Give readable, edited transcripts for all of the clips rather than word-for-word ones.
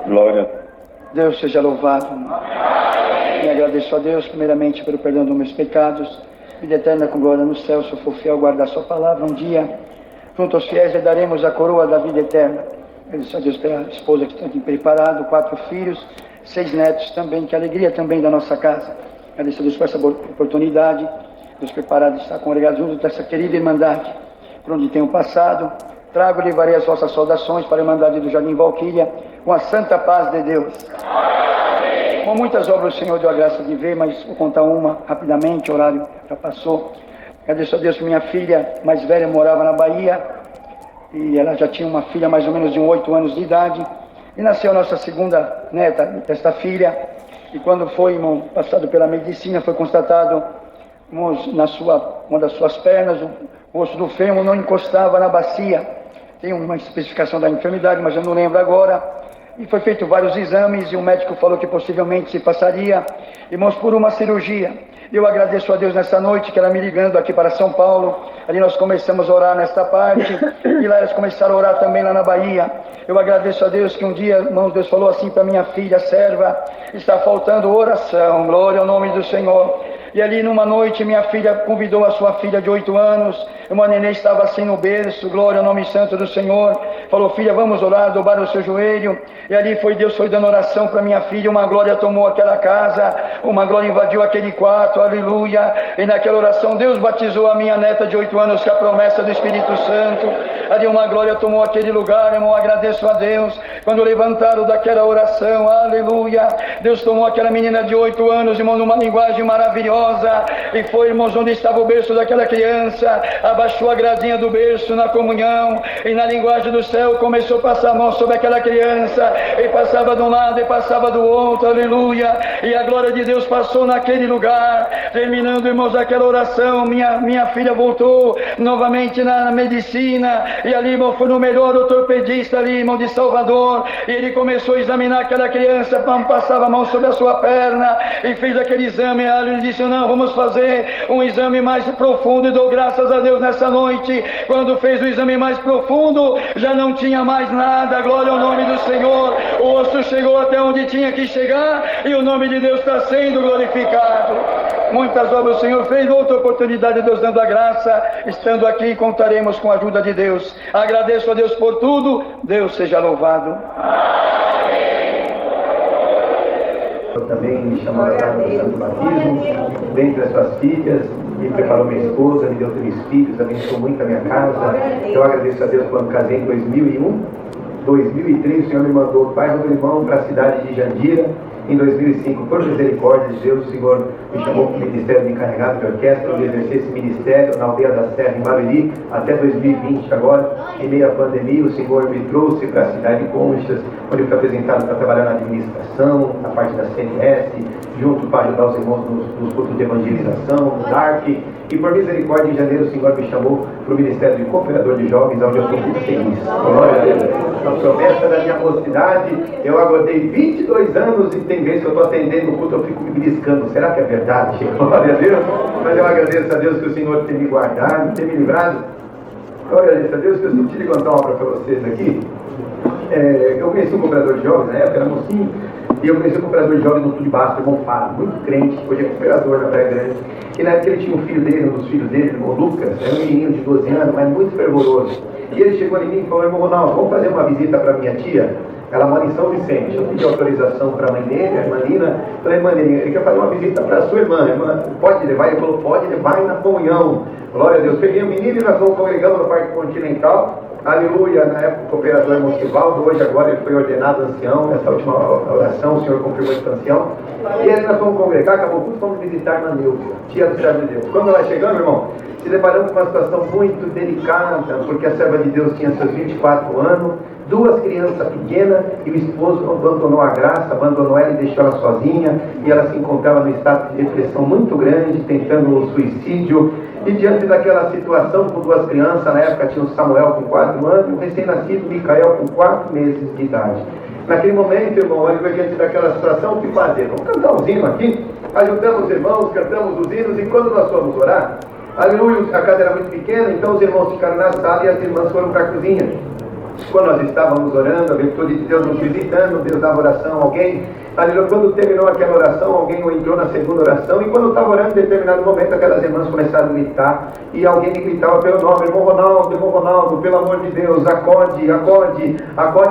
Glória. Deus seja louvado. E agradeço a Deus, primeiramente, pelo perdão dos meus pecados. Vida eterna com glória no céu, se eu for fiel guardar sua palavra. Um dia, junto aos fiéis, lhe daremos a coroa da vida eterna. Agradeço a Deus pela esposa que está aqui preparado, 4 filhos, 6 netos também, que alegria também da nossa casa. Agradeço a Deus por essa oportunidade, Deus preparado de estar congregado junto dessa querida irmandade, por onde tenho passado. Trago e levarei as vossas saudações para a Irmandade do Jardim Valquíria, com a santa paz de Deus. Amém. Com muitas obras o Senhor deu a graça de ver, mas vou contar uma rapidamente, o horário já passou. Agradeço a Deus que minha filha mais velha morava na Bahia, e ela já tinha uma filha mais ou menos de 8 anos de idade, e nasceu a nossa segunda neta desta filha, e quando foi passado pela medicina, foi constatado uma das suas pernas, o osso do fêmur não encostava na bacia. Tem uma especificação da enfermidade, mas eu não lembro agora. E foi feito vários exames e o médico falou que possivelmente se passaria, irmãos, por uma cirurgia. Eu agradeço a Deus nessa noite que ela me ligando aqui para São Paulo. Ali nós começamos a orar nesta parte e lá elas começaram a orar também lá na Bahia. Eu agradeço a Deus que um dia, irmãos, Deus falou assim para minha filha serva: está faltando oração, glória ao nome do Senhor. E ali numa noite minha filha convidou a sua filha de 8 anos, uma neném estava assim no berço, glória ao nome santo do Senhor, falou: filha, vamos orar, dobrar o seu joelho. E ali Deus foi dando oração para minha filha, uma glória tomou aquela casa, uma glória invadiu aquele quarto, aleluia. E naquela oração Deus batizou a minha neta de 8 anos com a promessa do Espírito Santo. Ali uma glória tomou aquele lugar, irmão, agradeço a Deus. Quando levantaram daquela oração, aleluia, Deus tomou aquela menina de 8 anos, irmão, numa linguagem maravilhosa, e foi, irmãos, onde estava o berço daquela criança, abaixou a gradinha do berço na comunhão, e na linguagem do céu começou a passar a mão sobre aquela criança, e passava de um lado e passava do outro, aleluia, e a glória de Deus passou naquele lugar. Terminando, irmãos, aquela oração, minha filha voltou novamente na medicina, e ali, irmão, foi no melhor ortopedista ali, irmão, de Salvador, e ele começou a examinar aquela criança, passava a mão sobre a sua perna, e fez aquele exame, ele disse: não, vamos fazer um exame mais profundo, e dou graças a Deus nessa noite. Quando fez o exame mais profundo, já não tinha mais nada, glória ao nome do Senhor. O osso chegou até onde tinha que chegar, e o nome de Deus está sendo glorificado. Muitas obras o Senhor fez, outra oportunidade Deus dando a graça, estando aqui contaremos com a ajuda de Deus. Agradeço a Deus por tudo, Deus seja louvado. Eu também me chamou da casa do santo batismo, dentre as suas filhas, me preparou minha esposa, me deu 3 filhos, abençoou muito a minha casa. Eu agradeço a Deus quando casei em 2001. 2003 o Senhor me mandou o pai do meu irmão para a cidade de Jandira. Em 2005, por misericórdia de Deus, o Senhor me chamou para o ministério de encarregado de orquestra, onde exerci esse ministério na aldeia da Serra, em Barueri, até 2020 agora. Em meio à pandemia, o Senhor me trouxe para a cidade de Conchas, onde eu fui apresentado para trabalhar na administração, na parte da CNS, junto para ajudar os irmãos nos cultos de evangelização, no DARP. E por misericórdia, em janeiro, o Senhor me chamou para o ministério de cooperador de jovens, onde eu estou muito feliz. Glória a Deus. A promessa da minha mocidade, eu aguardei 22 anos, e tem vezes que eu estou atendendo no culto, eu fico me beliscando. Será que é verdade? Glória a Deus. Mas eu agradeço a Deus que o Senhor tem me guardado, tem me livrado. Eu agradeço a Deus que eu senti de contar uma obra para vocês aqui. Eu conheci um cooperador de jovens, na época era mocinho, e eu conheci um cooperador de jovens no Sul de Baixo, irmão Fábio, muito crente, hoje é cooperador na Praia Grande. E na época ele tinha um filho dele, um dos filhos dele, irmão Lucas, era um menino de 12 anos, mas muito fervoroso. E ele chegou em mim e falou: irmão Ronaldo, vamos fazer uma visita para minha tia? Ela mora em São Vicente. Eu pedi autorização para a mãe dele, a irmã Lina. Falei: irmã Lina, ele quer fazer uma visita para a sua irmã. Irmã, pode levar? Ele falou: pode levar, na comunhão. Glória a Deus. Peguei o menino e nós fomos congregando no Parque Continental. Aleluia. Na época o cooperador Monsivaldo, hoje agora ele foi ordenado ancião. Nessa última oração o Senhor confirmou esse ancião. E aí nós fomos congregar, acabou tudo, fomos visitar a irmã Nilva, tia do servo de Deus. Quando nós chegamos, irmão, se deparamos com uma situação muito delicada, porque a serva de Deus tinha seus 24 anos, 2 crianças pequenas, e o esposo abandonou a graça, abandonou ela e deixou ela sozinha, e ela se encontrava num estado de depressão muito grande, tentando o suicídio. E diante daquela situação, com 2 crianças, na época tinha o Samuel com 4 anos, e o recém-nascido Micael com 4 meses de idade. Naquele momento, irmão, olha, diante daquela situação, o que fazer? Vamos cantar os hinos aqui, ajudamos os irmãos, cantamos os hinos, e quando nós fomos orar, aleluia, a casa era muito pequena, então os irmãos ficaram na sala e as irmãs foram para a cozinha. quando nós estávamos orando, a virtude de Deus nos visitando, Deus dava oração a alguém, aleluia, quando terminou aquela oração, alguém entrou na segunda oração, e quando eu estava orando, em determinado momento, aquelas irmãs começaram a gritar, e alguém me gritava pelo nome, irmão Ronaldo, pelo amor de Deus, acorde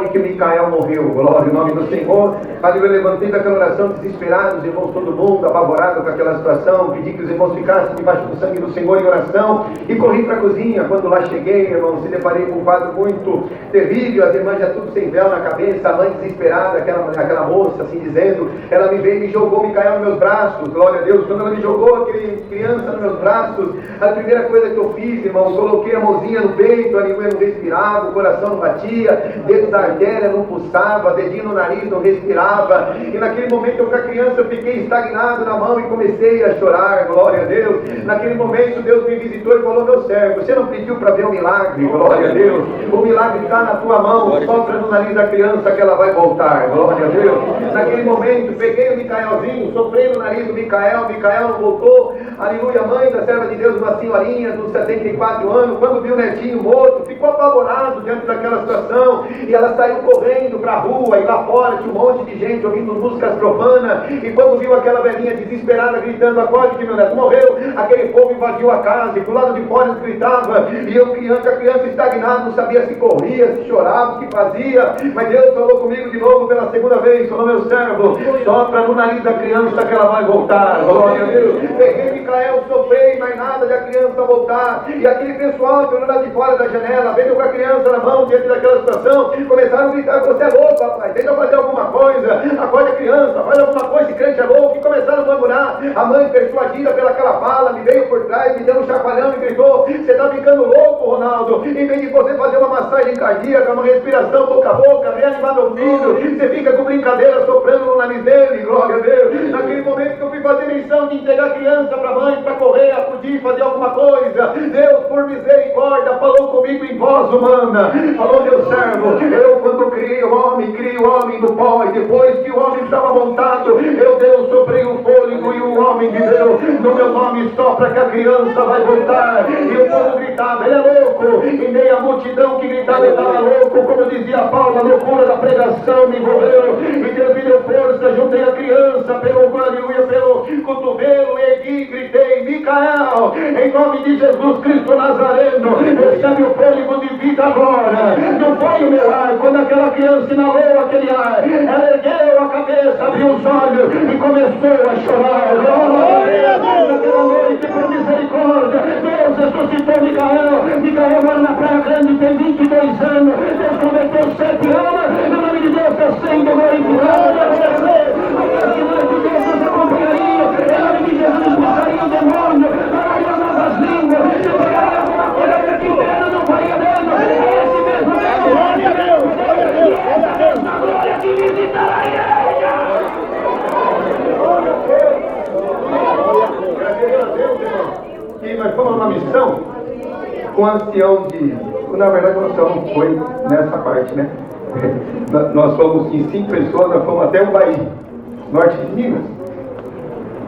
que Micael morreu, glória ao nome do Senhor. Aleluia, eu levantei daquela oração desesperado, os irmãos, todo mundo apavorado com aquela situação, pedi que os irmãos ficassem debaixo do sangue do Senhor em oração, e corri para a cozinha. Quando lá cheguei, irmãos, se deparei com um quadro muito terrível, as irmãs já tudo sem véu na cabeça, a mãe desesperada, aquela moça assim dizendo, ela me veio e me jogou Micael nos meus braços, glória a Deus. Quando ela me jogou aquele criança nos meus braços, a primeira coisa que eu fiz, irmãos, coloquei a mãozinha no peito, a língua não respirava, o coração não batia, dedos da artéria não pulsava, dedinho no nariz não respirava, e naquele momento eu com a criança eu fiquei estagnado na mão e comecei a chorar, glória a Deus. Naquele momento Deus me visitou e falou, meu servo, você não pediu para ver o milagre, glória a Deus, o milagre está na tua mão, sopra no nariz da criança que ela vai voltar, glória a Deus. Naquele momento peguei o Micaelzinho, soprei no nariz do Micael não voltou, aleluia. A mãe da serva de Deus, uma senhorinha dos 74 anos, quando viu o netinho morto, ficou apavorado diante daquela situação, e ela saiu correndo para a rua, e lá fora tinha um monte de gente ouvindo músicas profanas, e quando viu aquela velhinha desesperada gritando, acorde que meu neto morreu, aquele povo invadiu a casa, e do lado de fora eles gritavam, e eu criança, a criança estagnada, não sabia se corria, se chorava, o que fazia, mas Deus falou comigo de novo pela segunda vez, falou, meu servo, sopra no nariz da criança que ela vai voltar, glória a Deus. Peguei Micael, soprei, mais nada de a criança voltar, e aquele pessoal pelo lado de fora da janela, vendo com a criança na mão diante daquela situação, começaram a gritar, você é louco, rapaz, tenta fazer alguma coisa, acorde a criança, faz alguma coisa, esse crente é louco, e começaram a murmurar. A mãe, persuadida pelaquela fala, me veio por trás, me deu um chacoalhão e gritou, você está ficando louco, Ronaldo, em vez de você fazer uma massagem cardíaca, uma respiração boca a boca, reanimar meu filho, você fica com brincadeira soprando no nariz dele, glória a Deus. Naquele momento que eu fui fazer menção de entregar a criança para a mãe, para correr, acudir, fazer alguma coisa, Deus, por misericórdia, falou comigo em voz humana, falou, meu servo, eu quando criei o homem do pó, e depois que o homem estava montado, eu Deus soprei o fôlego, e o homem de Deus, no meu nome sopra que a criança vai voltar, e o povo gritava, ele é louco, e meia multidão que gritava, ele estava louco, como dizia Paulo, a loucura da pregação me envolveu, e Deus me deu força, juntei a criança pelo cotovelo, ergui, gritei, Micael, em nome de Jesus Cristo Nazareno, recebe o fôlego de vida agora. Não foi o meu ar, quando aquela criança inalou aquele ar, ela ergueu a cabeça, abriu os olhos e começou a chorar. Glória a Deus! Naquela noite, por misericórdia, Deus ressuscitou Micael mora na Praia Grande, tem 22 anos, Deus prometeu 7 anos, o nome de Deus está sendo glorificado. A sinais de Deus nos acompanharia, em nome de Jesus expulsaria o demônio, falaria novas línguas, se pegaria alguma coisa que inteiro não faria dano, é esse mesmo Deus, glória a Deus, e essa mesma glória que visitará a igreja. E nós fomos numa missão com o ancião na verdade o ancião não foi nessa parte, né? Nós fomos em 5 pessoas, nós fomos até o Bahia, norte de Minas,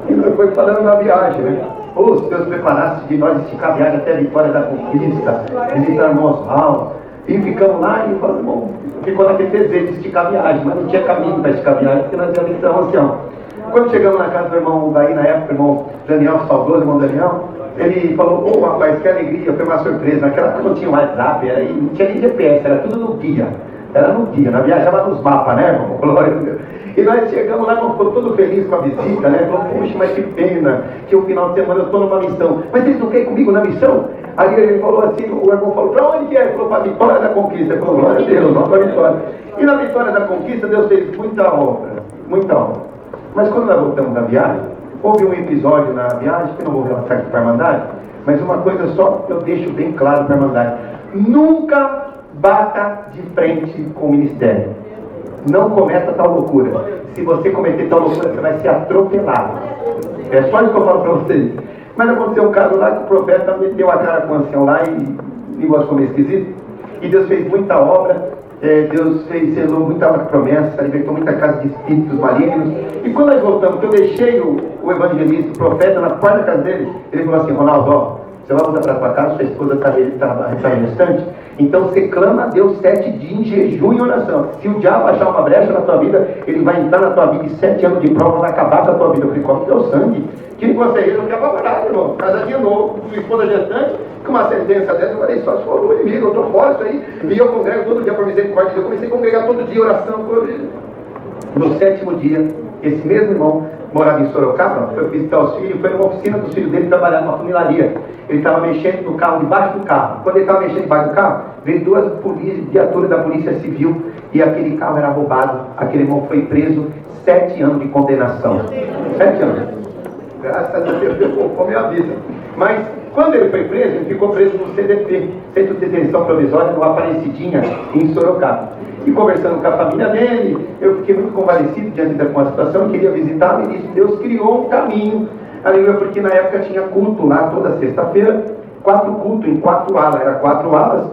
e nós foi falando na viagem, né? Se Deus preparasse de nós esticar a viagem até a Vitória da Conquista, visitar o Oswaldo, e ficamos lá e falamos, bom, ficou naquele desejo de esticar a viagem, mas não tinha caminho para esticar a viagem, porque nós íamos visitar o ancião. Quando chegamos na casa do irmão daí, na época, o irmão Daniel, saudoso irmão Daniel, ele falou, rapaz, que alegria, foi uma surpresa. Naquela época não tinha WhatsApp, não tinha nem GPS, era tudo no guia. Era no guia, nós viajava nos mapas, né, irmão? Glória a Deus. E nós chegamos lá, ficou todo feliz com a visita, né? Falou, puxa, mas que pena, que o final de semana eu estou numa missão. Mas eles não querem comigo na missão? Aí ele falou assim, o irmão falou, para onde que é? Ele falou, para a Vitória da Conquista. Ele falou, glória a Deus, não para a Vitória. E na Vitória da Conquista, Deus fez muita obra, muita obra. Mas quando nós voltamos da viagem, houve um episódio na viagem, que eu não vou relatar aqui para a Irmandade, mas uma coisa só eu deixo bem claro para a Irmandade. Nunca bata de frente com o ministério. Não cometa tal loucura. Se você cometer tal loucura, você vai ser atropelado. É só isso que eu falo para vocês. Mas aconteceu um caso lá que o profeta meteu a cara com o ancião lá e o negócio ficou meio esquisito. E Deus fez muita obra. Deus selou muita promessa, libertou muita casa de espíritos malignos. E quando nós voltamos, que eu deixei o evangelista, o profeta, na porta da casa dele, ele falou assim, Ronaldo, você vai voltar para tua casa, sua esposa está restante, Então você clama a Deus 7 dias em jejum e oração. Se o diabo achar uma brecha na tua vida, ele vai entrar na tua vida e 7 anos de prova vai acabar com a tua vida. Eu falei, come teu sangue. Que negócio é esse? Eu não quero apagar, irmão. Casadinho novo, sua esposa gestante, com uma sentença dessa, eu falei, só se for o inimigo, eu estou fora disso aí. E eu congrego todo dia por misericórdia. Eu comecei a congregar todo dia, oração. No 7º dia, esse mesmo irmão morava em Sorocaba, foi visitar os filhos, foi numa oficina dos filhos dele trabalhar numa funilaria. Ele estava mexendo no carro, debaixo do carro. Quando ele estava mexendo debaixo do carro, veio 2 viaturas da Polícia Civil e aquele carro era roubado. Aquele irmão foi preso, 7 anos de condenação. 7 anos. Graças a Deus, Deus poupou minha vida. Mas quando ele foi preso, ele ficou preso no CDP, Centro de Detenção Provisória, no Aparecidinha, em Sorocaba. E conversando com a família dele, eu fiquei muito convalescido diante da situação, queria visitá-lo e disse, Deus criou um caminho. Aleluia, porque na época tinha culto lá toda sexta-feira, 4 cultos em 4 alas, era 4 alas.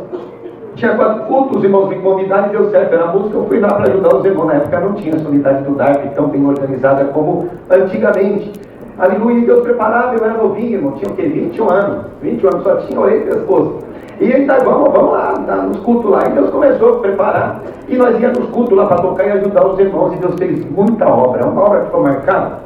Tinha 4 cultos, os irmãos me convidaram e deu certo, era música, eu fui lá para ajudar os irmãos. Na época não tinha essa unidade do DARP tão bem organizada como antigamente. Aleluia, e Deus preparava, eu era novinho, irmão, tinha o quê? 21 anos, só tinha orelha e pescoço. E ele tá, vamos lá, nos cultos lá. E Deus começou a preparar, e nós íamos nos cultos lá para tocar e ajudar os irmãos, e Deus fez muita obra, uma obra que ficou marcada.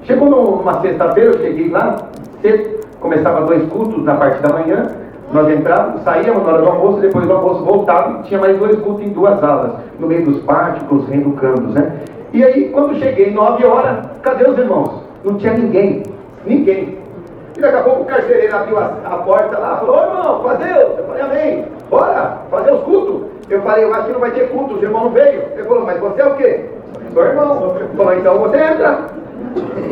Chegou numa sexta-feira, eu cheguei lá, cedo, começava 2 cultos na parte da manhã, nós entrávamos, saíamos na hora do almoço, depois do almoço voltávamos, e tinha mais 2 cultos em 2 alas, no meio dos pátios, reeducandos, né? E aí, quando cheguei 9 horas, cadê os irmãos? Não tinha ninguém. E daqui a pouco o carcereiro abriu a porta lá, falou, ô irmão, fazer? Eu falei, amém, bora, fazer os cultos. Eu falei, eu acho que não vai ter culto, os irmãos não veio. Ele falou, mas você é o quê? Sou irmão. Ele falou, então você entra.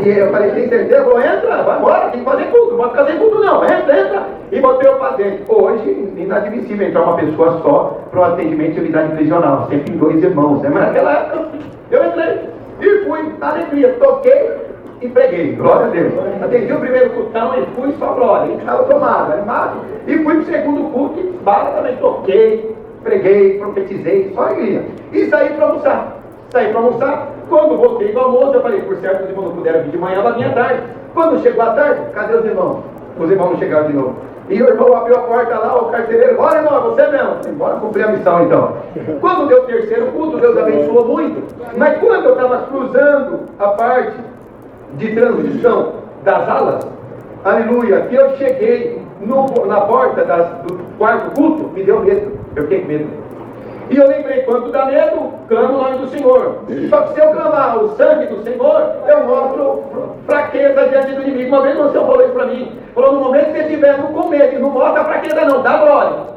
E eu falei, tem certeza? Ele falou, entra, vai embora, tem que fazer culto, não pode ficar sem culto não, entra. E botei eu para dentro. Hoje, inadmissível entrar uma pessoa só para um atendimento de unidade prisional, sempre 2 irmãos, né? Mas naquela época, eu entrei e fui, na alegria, toquei e preguei, glória a Deus. Atendi o primeiro cultão e fui só glória, ele estava tomado, animado. E fui para o segundo culto e também toquei, preguei, profetizei, só alegria. E saí para almoçar. Quando voltei do almoço, eu falei, por certo, os irmãos não puderam vir de manhã, ela vinha tarde. Quando chegou a tarde, cadê os irmãos? Os irmãos não chegaram de novo. E o irmão abriu a porta lá, o carcereiro, bora irmão, você mesmo. Bora cumprir a missão então. Quando deu o terceiro culto, Deus abençoou muito. Mas quando eu estava cruzando a parte de transição das alas, aleluia, que eu cheguei na porta do quarto culto, me deu medo, eu fiquei com medo. E eu lembrei, quando dá medo, clama o nome do Senhor. Só que se eu clamar o sangue do Senhor, eu mostro fraqueza diante do inimigo. Uma vez o Senhor falou isso para mim, falou, no momento que você estiver com medo, não mostra fraqueza não, dá glória.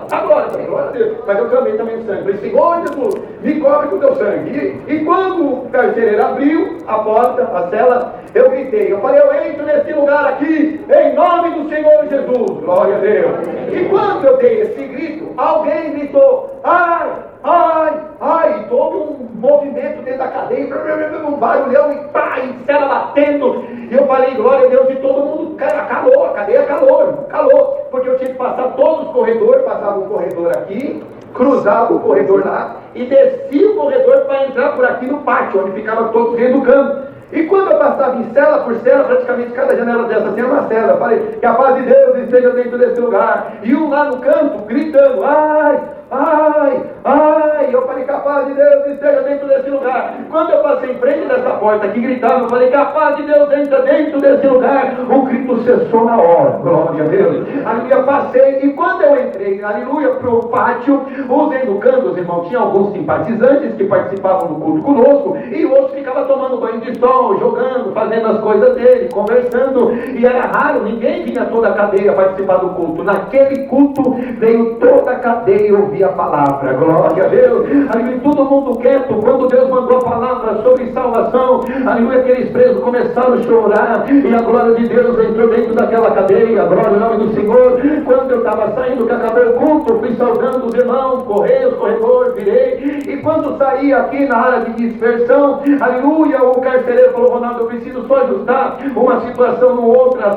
Falei, glória a Deus. Mas eu clamei também o sangue. Falei, Senhor Jesus, me cobre com o teu sangue. E quando o carcereiro abriu a porta, a cela, eu gritei. Eu falei, eu entro nesse lugar aqui, em nome do Senhor Jesus. Glória a Deus. E quando eu dei esse grito, alguém gritou, ai, e todo um movimento dentro da cadeia, um barulhão, e pá, e cela batendo. E eu falei, glória a Deus, e todo mundo calou, a cadeia calou, porque eu tinha que passar todos os corredores, passava um corredor aqui, cruzava o corredor lá, e descia o corredor para entrar por aqui no pátio, onde ficava todos reeducando. E quando eu passava em cela por cela, praticamente cada janela dessa tinha uma cela. Eu falei, que a paz de Deus esteja dentro desse lugar. E um lá no canto, gritando, ai. Eu falei, que a paz de Deus esteja dentro desse lugar. Quando eu passei em frente dessa porta aqui, gritando, eu falei, que a paz de Deus entra dentro desse lugar. O grito cessou na hora, glória a Deus. Aleluia, passei. E quando eu entrei, aleluia, pro pátio, os educandos, irmão, tinha alguns simpatizantes que participavam do culto conosco, e o outro ficava tomando banho de sol, jogando, fazendo as coisas dele, conversando, e era raro, ninguém vinha toda a cadeia participar do culto. Naquele culto veio toda a cadeia ouvir a palavra, glória a Deus. Aleluia, todo mundo quieto. Quando Deus mandou a palavra sobre salvação, aleluia, aqueles presos começaram a chorar, e a glória de Deus entrou dentro daquela cadeia, glória ao nome do Senhor. Quando eu estava saindo, que acabei o culto, fui saudando os irmãos, correi os corredores, virei, e quando saí aqui na área de dispersão, aleluia, o carcereiro falou, Ronaldo, eu preciso só ajustar uma situação no outra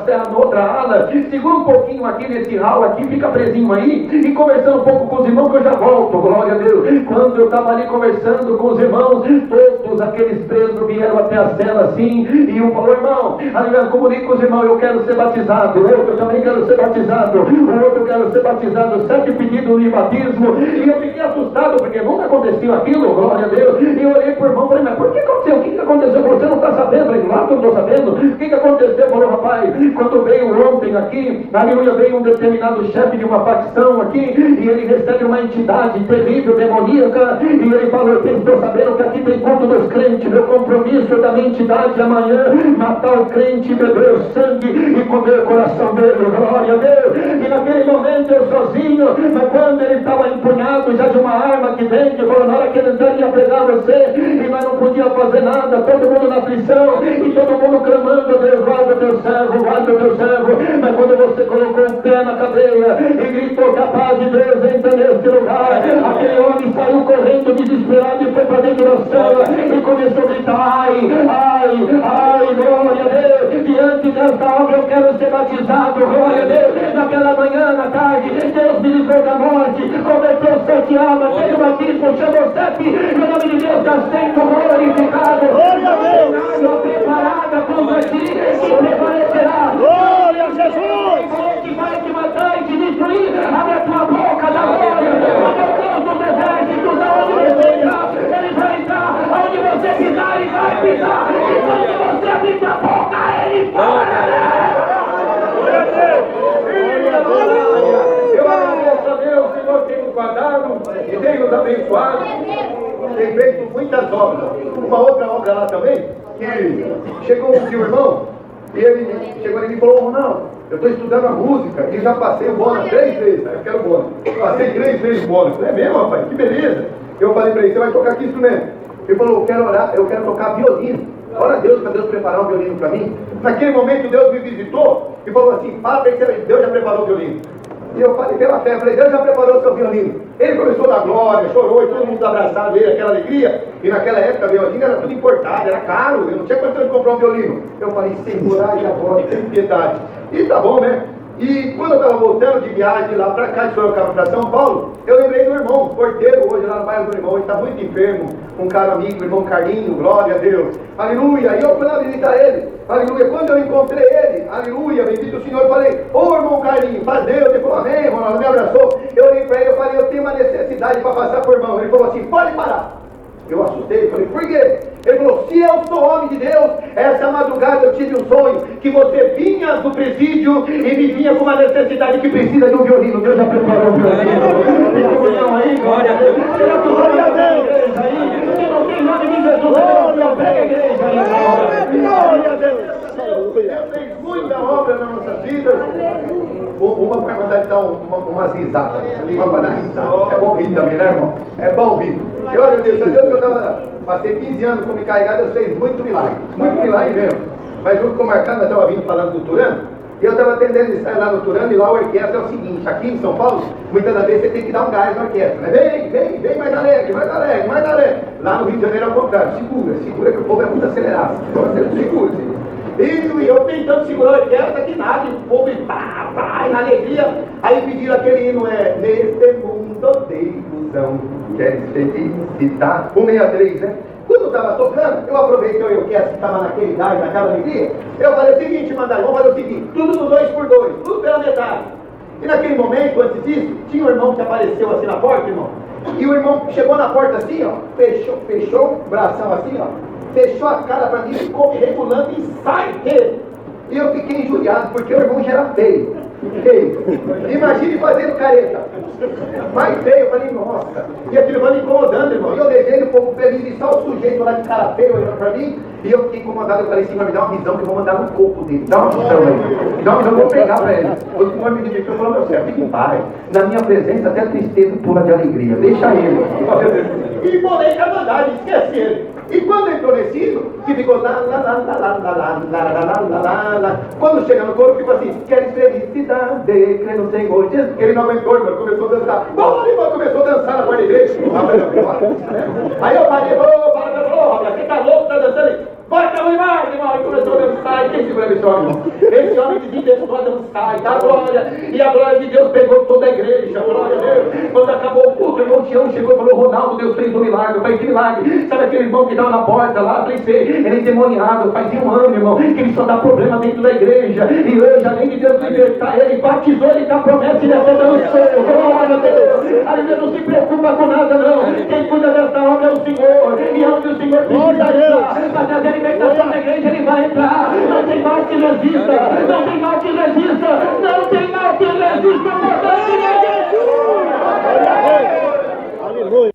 ala, segura um pouquinho aqui nesse hall aqui, fica presinho aí, e conversando um pouco com os irmãos, que eu já volto, glória a Deus. Quando eu estava ali conversando com os irmãos, todos presos, aqueles presos vieram até a cela assim, e um falou: irmão, comunique com os irmãos, eu quero ser batizado. O outro, eu também quero ser batizado. O outro, eu quero ser batizado. 7 pedidos de batismo. E eu fiquei assustado, porque nunca aconteceu aquilo, glória a Deus. E eu olhei para o irmão e falei: mas por que aconteceu? O que aconteceu? Você não está sabendo? Ele: lá eu estou sabendo. O que aconteceu? Falou: rapaz, quando veio ontem aqui, aleluia, veio um determinado chefe de uma facção aqui, e ele recebe uma entidade terrível, demoníaca, e ele falou: eu estou sabendo que aqui tem culto dos crentes, meu compromisso da minha entidade amanhã, matar o crente, beber o sangue e comer o coração dele, glória a Deus. E naquele momento eu sozinho, mas quando ele estava empunhado já de uma arma aqui dentro, falou: na hora que ele ia pegar você, e nós não podíamos fazer nada, todo mundo na aflição, e todo mundo clamando: Deus, guarda o teu servo, guarda o teu servo. Mas quando você colocou o pé na cadeia e gritou que a paz de Deus entra nesse lugar, aquele homem saiu correndo desesperado e foi para dentro da cela e começou a gritar: ai, ai, ai, glória a Deus. Diante desta obra eu quero ser batizado, glória a Deus. Naquela manhã, na tarde, Deus me livrou da morte, converteu 7 almas, fez o batismo, chamou 7, e o nome de Deus está sendo glorificado. Glória a Deus. Água preparada contra ti e prevalecerá. Glória a Jesus. Que vai te matar e te destruir, abre a tua boca da glória. Abre Deus dos exércitos, aonde você entrar, ele vai entrar. Aonde você pisar, ele vai pisar. E quando você abrir a boca, ele fora. Eu agradeço a Deus, Senhor, tem nos guardado e tem nos abençoado. Tem feito muitas obras. Uma outra obra lá também, que chegou um irmão, e ele chegou e me falou: Ronaldo, eu estou estudando a música e já passei o bônus 3 vezes. Eu quero o bônus. Passei 3 vezes o bônus. É mesmo, rapaz? Que beleza. Eu falei para ele: você vai tocar que instrumento? Ele falou: eu quero orar, eu quero tocar violino. Ora Deus, para Deus preparar um violino para mim. Naquele momento Deus me visitou e falou assim: fala para ele, Deus já preparou o violino. E eu falei pela fé, falei: Deus já preparou o seu violino. Ele começou a dar glória, chorou, e todo mundo abraçado ele, aquela alegria. E naquela época o violino era tudo importado, era caro, eu não tinha condição de comprar um violino. Eu falei: Senhor, e agora, tem piedade. E tá bom, né? E quando eu estava voltando de viagem de lá para cá, de Sorocaba para São Paulo, eu lembrei do irmão, porteiro, hoje lá no bairro do irmão. Ele está muito enfermo, um caro amigo, o irmão Carlinho, glória a Deus, aleluia. E eu fui lá visitar ele, aleluia. Quando eu encontrei ele, aleluia, bendito o Senhor, eu falei: ô irmão Carlinho, faz Deus. Ele falou: amém, Ronaldo, me abraçou. Eu olhei para ele, eu falei: eu tenho uma necessidade para passar por irmão. Ele falou assim: pode parar. Eu assustei, falei: por quê? Ele falou: se eu sou homem de Deus, essa madrugada eu tive um sonho que você vinha do presídio e me vinha com uma necessidade que precisa de um violino. Deus já preparou o violino. Tem comunhão aí, glória a Deus. Glória a Deus. Se não tem nome de Jesus, eu pego a igreja aí. Glória a Deus. Deus fez muita obra nas nossas vidas. Uma para mandar dar umas risadas. Uma para dar risada. É bom rir também, né, irmão? É bom rir. Eu agradeço a Deus que eu passei 15 anos como encarregado, eu fiz muito milagre mesmo. Mas junto com o Marcano, eu estava vindo falando do Turano, e eu estava atendendo ensaio lá no Turano, e lá o orquestra é o seguinte: aqui em São Paulo, muitas das vezes você tem que dar um gás na orquestra, né? Vem, mais alegre. Lá no Rio de Janeiro é o contrário: segura que o povo é muito acelerado. Segura. E eu tentando segurar a orquestra, que nada, o povo pá, na alegria. Aí pediram aquele hino: neste mundo de ilusão, quer felicitar. 163, né? Quando eu estava tocando, eu aproveitei o orquestra que estava naquele gás, naquela alegria. Eu falei o seguinte: mandaram, vamos fazer o seguinte: tudo no 2x2, tudo pela metade. E naquele momento, antes disso, tinha um irmão que apareceu assim na porta, irmão. E o irmão chegou na porta assim, ó, fechou o bração assim, ó, fechou a cara para mim e ficou me regulando e sai dele. E eu fiquei injuriado, porque o irmão já era feio. Imagine fazendo careta. Mais feio, eu falei: nossa. E aquilo vai me incomodando, irmão. E eu deixei ele um pouco feliz, e só o sujeito lá de cara feio olhando pra mim. E eu fiquei incomodado, eu falei assim: vai me dar uma visão que eu vou mandar no corpo dele. Dá uma visão aí. Dá uma visão, eu vou pegar pra ele. O senhor me disse: eu falei: meu céu, fique em paz. Na minha presença até a tristeza pula de alegria. Deixa ele. E bolei com a bandagem, esqueci ele. E quando entrou nesse hino, que ficou lá. Quando chega no coro, ficou assim: queres felicidade, crê no Senhor Jesus. Porque ele não aguentou, irmão, começou a dançar. Bom, irmão, começou a dançar na porta da igreja. Aí eu parei: rapaz, você tá louco, tá dançando? Vai pra irmão, irmão. E começou a dançar. E quem segura esse homem? Esse homem começou a dançar. E a glória de Deus pegou toda a igreja. Glória a Deus. Quando acabou o culto, o irmão tinha ancião chegou e falou: Ronaldo, Deus fez um milagre. Eu falei: que milagre? Sabe aquele irmão que estava na porta lá? Eu falei: ele é endemoniado, fazia um ano, irmão, que ele só dá problema dentro da igreja. E hoje, além de Deus libertar ele, batizou ele com a promessa e ele até dançou. Glória a Deus. Aleluia, não se preocupa com nada, não. Quem cuida dessa obra é o Senhor. E onde o Senhor precisa entrar para trazer a libertação da igreja, ele vai entrar. Não tem mal que resista. Não tem mal que resista. Não tem mal que resista. Aleluia.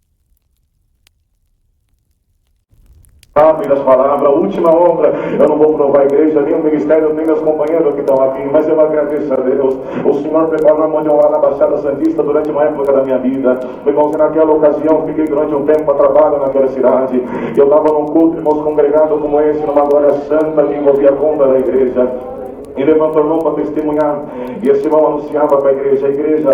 Rápido as palavras, última obra. Eu não vou provar a igreja, nem o ministério, nem meus companheiros que estão aqui, mas eu agradeço a Deus. O Senhor preparou a mão de honrar na Baixada Santista durante uma época da minha vida. Irmãos, naquela ocasião, fiquei durante um tempo a trabalho naquela cidade. Eu estava num culto, irmãos, congregado como esse, numa glória santa que envolvia a conta da igreja. E levantou a mão para testemunhar. E esse irmão anunciava para a igreja: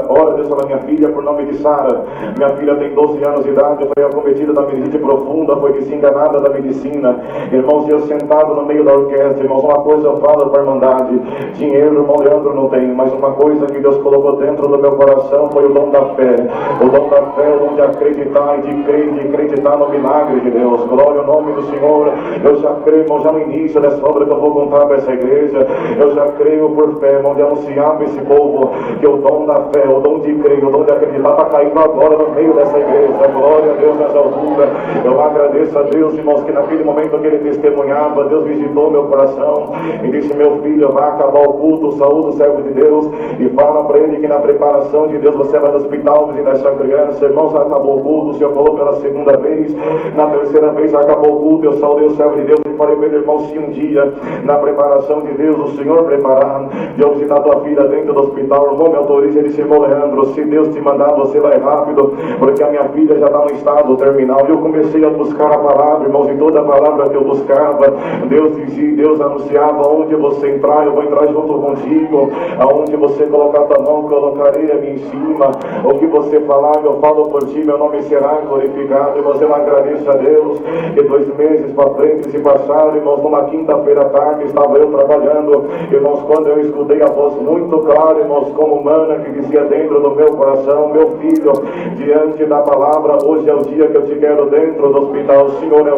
ora Deus pela minha filha, por nome de Sara. Minha filha tem 12 anos de idade, foi acometida da meningite profunda, foi desenganada da medicina. Irmãos, eu sentado no meio da orquestra, irmãos, uma coisa eu falo para a irmandade: dinheiro, irmão Leandro, não tem, mas uma coisa que Deus colocou dentro do meu coração foi o dom da fé. O dom da fé, o dom de acreditar e de crer, de acreditar no milagre de Deus. Glória ao nome do Senhor. Eu já creio, irmão, já no início dessa obra que eu vou contar para essa igreja. Eu já creio por fé, irmão, de anunciar para esse povo que o dom da fé, o dom de crer, o dom de acreditar está caindo agora no meio dessa igreja. Glória a Deus nessa altura. Eu agradeço a Deus, irmãos, que naquele momento que ele testemunhava, Deus visitou meu coração e disse: meu filho, vai acabar o culto, saúde o servo de Deus e fala para ele que na preparação de Deus você vai no hospital visitar essa criança. Irmãos, acabou o culto, o Senhor falou pela segunda vez, na terceira vez acabou o culto, eu saudei o servo de Deus e falei para ele: irmão, se um dia na preparação de Deus o Senhor preparar de eu visitar tua filha dentro do hospital, irmão, me autoriza. Ele disse: irmão Leandro, se Deus te mandar, você vai rápido, porque a minha filha já está no estado terminal. E eu comecei a buscar a palavra, irmãos, e toda a palavra que eu buscava, Deus dizia, Deus anunciava: onde você entrar, eu vou entrar junto contigo, aonde você colocar tua mão, colocarei a minha em cima, o que você falar, eu falo por ti, meu nome será glorificado. E você não agradece a Deus, que 2 meses para frente se passaram, irmãos, numa quinta-feira à tarde estava eu trabalhando, irmãos, quando eu escutei a voz muito clara, irmãos, como humana, que dizia dentro do meu coração: meu filho, diante da palavra, hoje é o dia que eu te quero dentro do hospital. Senhor, é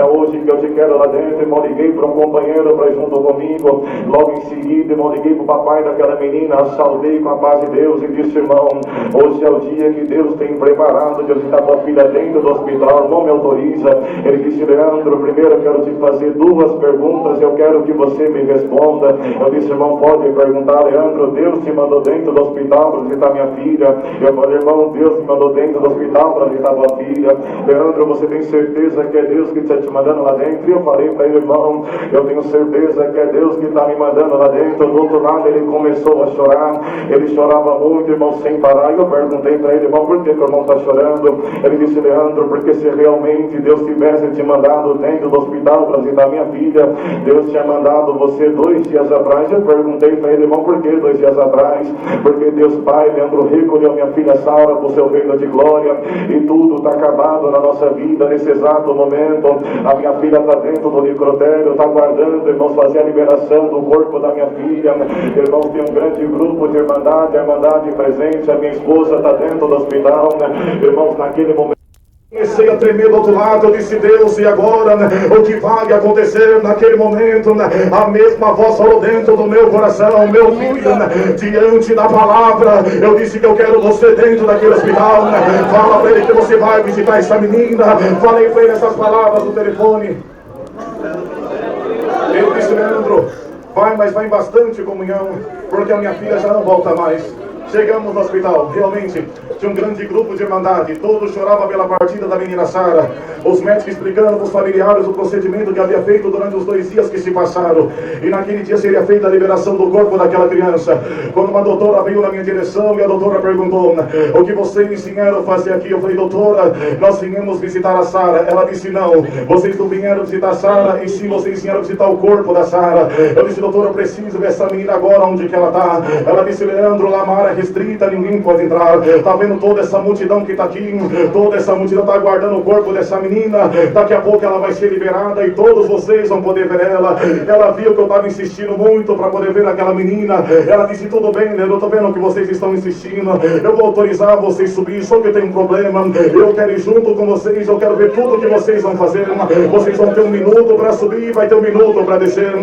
hoje que eu te quero lá dentro. Irmão, liguei para um companheiro para ir junto comigo. Logo em seguida, irmão, liguei para o papai daquela menina, saudei com a paz de Deus e disse: irmão, hoje é o dia que Deus tem preparado de visitar tua filha dentro do hospital. Não me autoriza. Ele disse: Leandro, primeiro eu quero te fazer 2 perguntas, eu quero que você me responda. Eu disse: irmão, pode perguntar. Leandro, Deus te mandou dentro do hospital para visitar minha filha. Eu falei: irmão, Deus te mandou dentro do hospital para visitar tua filha. Leandro, você tem certeza que é Deus que está te mandando lá dentro? E eu falei para ele: irmão, eu tenho certeza que é Deus que está me mandando lá dentro. Do outro lado ele começou a chorar, ele chorava muito, irmão, sem parar. E eu perguntei para ele: irmão, por que o irmão está chorando? Ele disse: Leandro, porque se realmente Deus tivesse te mandado dentro do hospital para visitar minha filha, Deus tinha mandado você 2 dias atrás. Eu perguntei para ele: irmão, por que 2 dias atrás? Porque Deus Pai, Leandro, recolheu minha filha Sara para o seu reino de glória, e tudo está acabado na nossa vida nesse exato momento. A minha filha está dentro do necrotério, está aguardando, irmãos, fazer a liberação do corpo da minha filha. Irmãos, tem um grande grupo de irmandade, a irmandade presente, a minha esposa está dentro do hospital, irmãos, naquele momento comecei a tremer do outro lado. Eu disse: Deus, e agora, o que vai acontecer naquele momento? A mesma voz falou dentro do meu coração: meu filho, diante da palavra, eu disse que eu quero você dentro daquele hospital. Fala para ele que você vai visitar essa menina. Falei para ele essas palavras no telefone. Ele disse: Leandro, vai, mas vai em bastante comunhão, porque a minha filha já não volta mais. Chegamos no hospital, realmente tinha um grande grupo de irmandade, todos choravam pela partida da menina Sara. Os médicos explicando para os familiares o procedimento que havia feito durante os 2 dias que se passaram, e naquele dia seria feita a liberação do corpo daquela criança. Quando uma doutora veio na minha direção e a doutora perguntou: o que vocês me ensinaram a fazer aqui? Eu falei: doutora, nós viemos visitar a Sara. Ela disse: não, vocês não vieram visitar a Sara, e sim vocês vieram visitar o corpo da Sara. Eu disse: doutora, eu preciso ver essa menina agora, onde que ela está. Ela disse: Leandro, Lamara restrita, ninguém pode entrar. Está vendo toda essa multidão que está aqui? Toda essa multidão está aguardando o corpo dessa menina. Daqui a pouco ela vai ser liberada e todos vocês vão poder ver ela. Ela viu que eu estava insistindo muito para poder ver aquela menina. Ela disse: tudo bem, eu estou vendo que vocês estão insistindo, eu vou autorizar vocês subir, só que tem um problema. Eu quero ir junto com vocês, eu quero ver tudo que vocês vão fazer. Vocês vão ter 1 minuto para subir, vai ter 1 minuto para descer.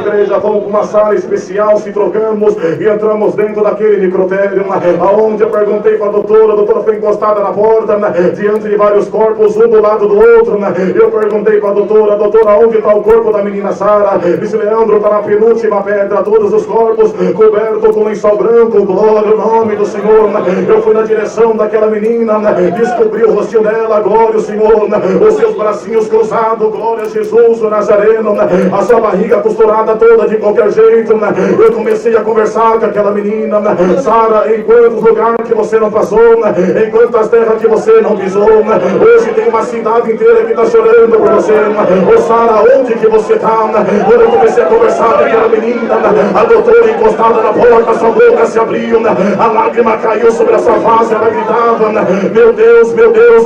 Igreja, vamos para uma sala especial, se trocamos e entramos dentro daquele necrotério, aonde eu perguntei para a doutora foi encostada na porta, diante de vários corpos, um do lado do outro. Eu perguntei para a doutora, onde está o corpo da menina Sara? Disse: Leandro, está na penúltima pedra, todos os corpos cobertos com lençol branco, glória ao nome do Senhor. Eu fui na direção daquela menina, descobri o rostinho dela, glória ao Senhor, os seus bracinhos cruzados, glória a Jesus, o Nazareno, a sua barriga costurada toda de qualquer jeito. Eu comecei a conversar com aquela menina: Sara, em quantos lugares que você não passou, em quantas terras que você não pisou, hoje tem uma cidade inteira que está chorando por você. Ô Sara, onde que você está? Quando eu comecei a conversar com aquela menina, a doutora encostada na porta, sua boca se abriu, a lágrima caiu sobre a sua face, ela gritava: meu Deus,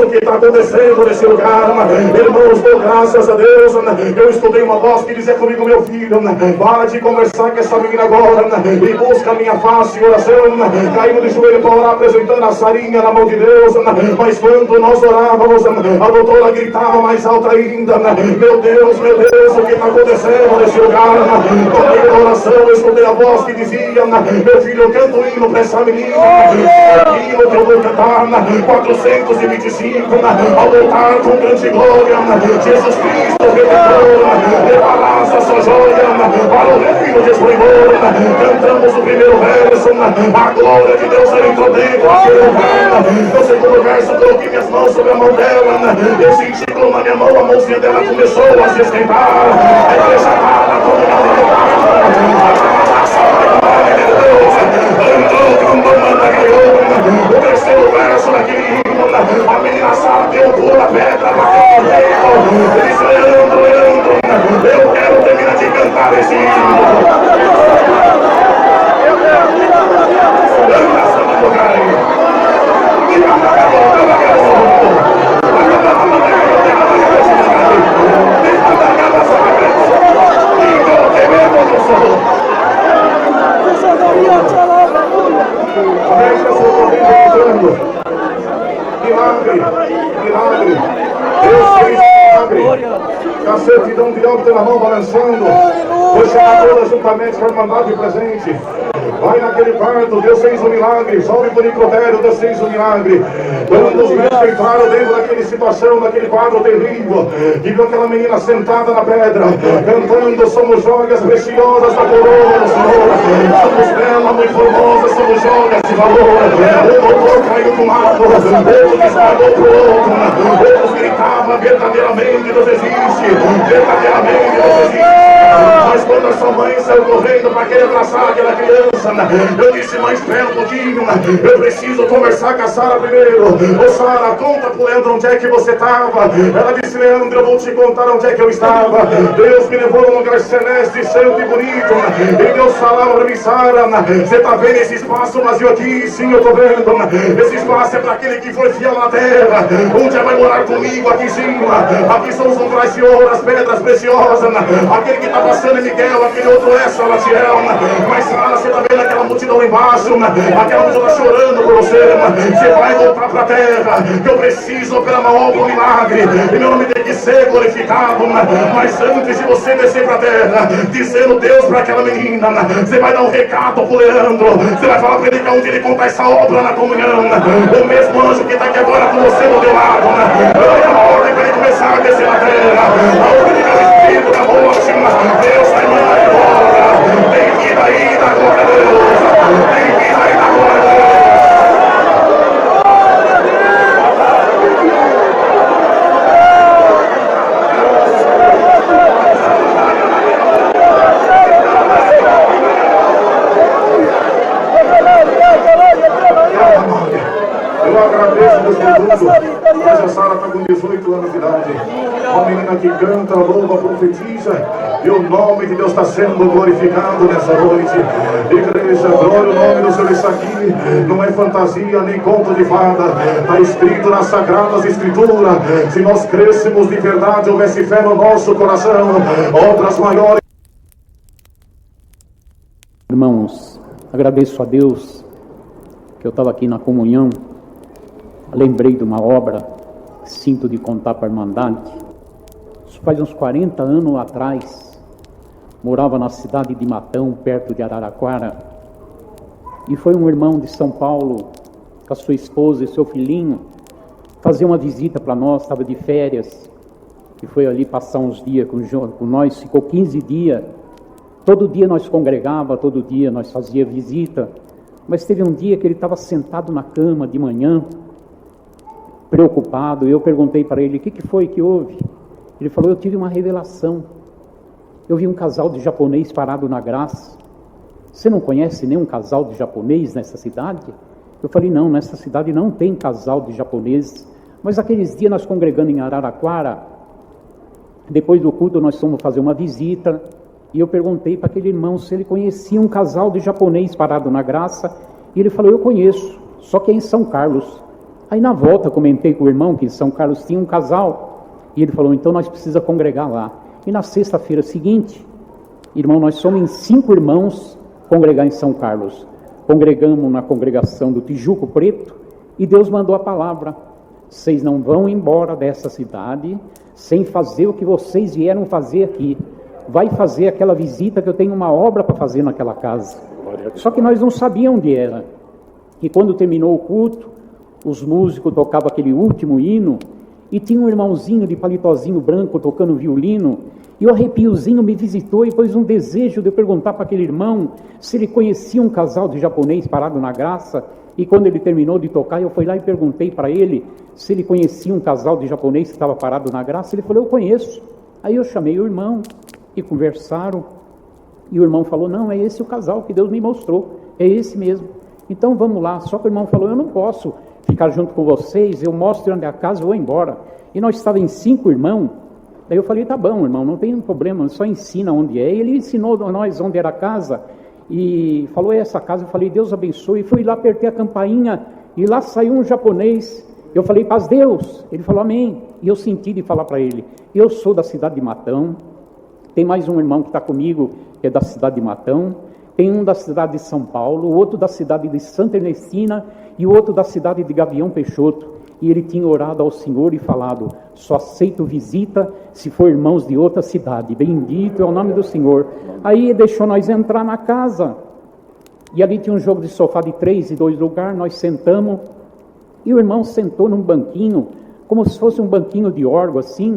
o que está acontecendo nesse lugar? Irmãos, dou graças a Deus. Eu escutei uma voz que dizia comigo: meu filho, para de conversar com essa menina agora e busca a minha face em oração. Caímos de joelho para orar, apresentando a Sarinha na mão de Deus. Mas quando nós orávamos, a doutora gritava mais alto ainda: meu Deus, o que está acontecendo nesse lugar? No meio da oração eu escutei a voz que dizia: meu filho, eu canto hino para essa menina. Aquilo que eu vou cantar, 425, ao voltar com grande glória, Jesus Cristo Redentor, levarás a sua joia para o reino de esplendor. Cantamos o primeiro verso, a glória de Deus entrou dentro daquele lugar. No segundo verso, coloquei minhas mãos sobre a mão dela, eu senti como na minha mão a mãozinha dela começou a se esquentar. A igreja amada, todo o terceiro verso daquele hino, a menina Sara deu um pulo na pedra, ele disse: Leandro, eu quero terminar de cantar esse hino. Milagre. Deus fez milagre. Com a certidão de óbito na mão balançando. Foi chamar toda juntamente para mandar de presente. Vai naquele quarto, Deus fez um milagre. Sobe por necrotério, Deus fez um milagre. Quando os médicos entraram dentro daquela situação, daquele quadro terrível, e viu aquela menina sentada na pedra, cantando: somos joias preciosas da coroa do Senhor. Somos bela, muito formosa, somos joias de valor. O doutor caiu do lado, outro disparou pro outro, outros gritavam: verdadeiramente Deus existe, verdadeiramente Deus existe. Mas quando a sua mãe saiu correndo para querer abraçar aquela criança, eu disse: mãe, espera um pouquinho, eu preciso conversar com a Sara primeiro. Ô Sara, conta pro Leandro onde é que você estava. Ela disse: Leandro, eu vou te contar onde é que eu estava. Deus me levou num lugar celeste, santo e bonito, e Deus falava para mim: Sara, você está vendo esse espaço vazio aqui? Sim, eu estou vendo. Esse espaço é para aquele que foi fiel na terra, onde vai morar comigo aqui em cima. Aqui são os umbrais de ouro, as pedras preciosas. Aquele que está passando é Miguel, aquele outro é Salatiel. Mas Sara, você está vendo aquela multidão lá embaixo, aquela multidão chorando por você. Você vai voltar para a terra, que eu preciso operar uma obra, um milagre, e meu nome tem que ser glorificado. Mas antes de você descer para a terra, dizendo Deus para aquela menina, você vai dar um recado pro Leandro. Você vai falar para ele que onde ele contar essa obra na comunhão, o mesmo anjo que está aqui agora com você do teu lado, dá uma ordem para ele começar a descer na terra. A ordem do Espírito da morte, Deus vai mandar embora. Vem vida aí da glória a Deus, vem vida aí da glória a Deus. Eu agradeço Deus por tudo. Mas a Sara está com 18 anos de idade. Uma menina que canta, louva, profetiza. E o nome de Deus está sendo glorificado nessa noite. Igreja, glória, o nome do Senhor está aqui. Não é fantasia nem conto de fada. Está escrito nas Sagradas Escrituras. Se nós crêssemos de verdade, houvesse fé no nosso coração, obras maiores. Irmãos, agradeço a Deus que eu estava aqui na comunhão, lembrei de uma obra que sinto de contar para a Irmandade. Isso faz uns 40 anos atrás, morava na cidade de Matão, perto de Araraquara, e foi um irmão de São Paulo, com a sua esposa e seu filhinho, fazer uma visita para nós, estava de férias, e foi ali passar uns dias com nós, ficou 15 dias. Todo dia nós congregava, todo dia nós fazia visita, mas teve um dia que ele estava sentado na cama de manhã, preocupado, e eu perguntei para ele, o que foi que houve? Ele falou, eu tive uma revelação, eu vi um casal de japonês parado na graça. Você não conhece nenhum casal de japonês nessa cidade? Eu falei, não, nessa cidade não tem casal de japoneses, mas aqueles dias nós congregando em Araraquara, depois do culto nós fomos fazer uma visita, e eu perguntei para aquele irmão se ele conhecia um casal de japonês parado na graça, e ele falou, eu conheço, só que é em São Carlos. Aí na volta comentei com o irmão que em São Carlos tinha um casal, e ele falou, então nós precisamos congregar lá. E na sexta-feira seguinte, irmão, nós somos em 5 irmãos congregar em São Carlos. Congregamos na congregação do Tijuco Preto, e Deus mandou a palavra, vocês não vão embora dessa cidade sem fazer o que vocês vieram fazer aqui. Vai fazer aquela visita que eu tenho uma obra para fazer naquela casa. Só que nós não sabíamos onde era. E quando terminou o culto, os músicos tocavam aquele último hino, e tinha um irmãozinho de palitozinho branco tocando violino, e o arrepiozinho me visitou, e pôs um desejo de eu perguntar para aquele irmão se ele conhecia um casal de japonês parado na graça. E quando ele terminou de tocar, eu fui lá e perguntei para ele se ele conhecia um casal de japonês que estava parado na graça. Ele falou, eu conheço. Aí eu chamei o irmão, e conversaram, e o irmão falou, não, é esse o casal que Deus me mostrou, é esse mesmo, então vamos lá. Só que o irmão falou, eu não posso ficar junto com vocês, eu mostro onde é a casa e vou embora. E nós estávamos em 5 irmãos, daí eu falei, tá bom, irmão, não tem problema, só ensina onde é. E ele ensinou a nós onde era a casa, e falou, é essa casa. Eu falei, Deus abençoe, e fui lá, apertei a campainha, e lá saiu um japonês. Eu falei, paz Deus. Ele falou, amém. E eu senti de falar para ele, eu sou da cidade de Matão. Tem mais um irmão que está comigo, que é da cidade de Matão. Tem um da cidade de São Paulo, o outro da cidade de Santa Ernestina e o outro da cidade de Gavião Peixoto. E ele tinha orado ao Senhor e falado, só aceito visita se for irmãos de outra cidade. Bendito é o nome do Senhor. Aí deixou nós entrar na casa. E ali tinha um jogo de sofá de 3 e 2 lugares, nós sentamos. E o irmão sentou num banquinho, como se fosse um banquinho de órgão assim.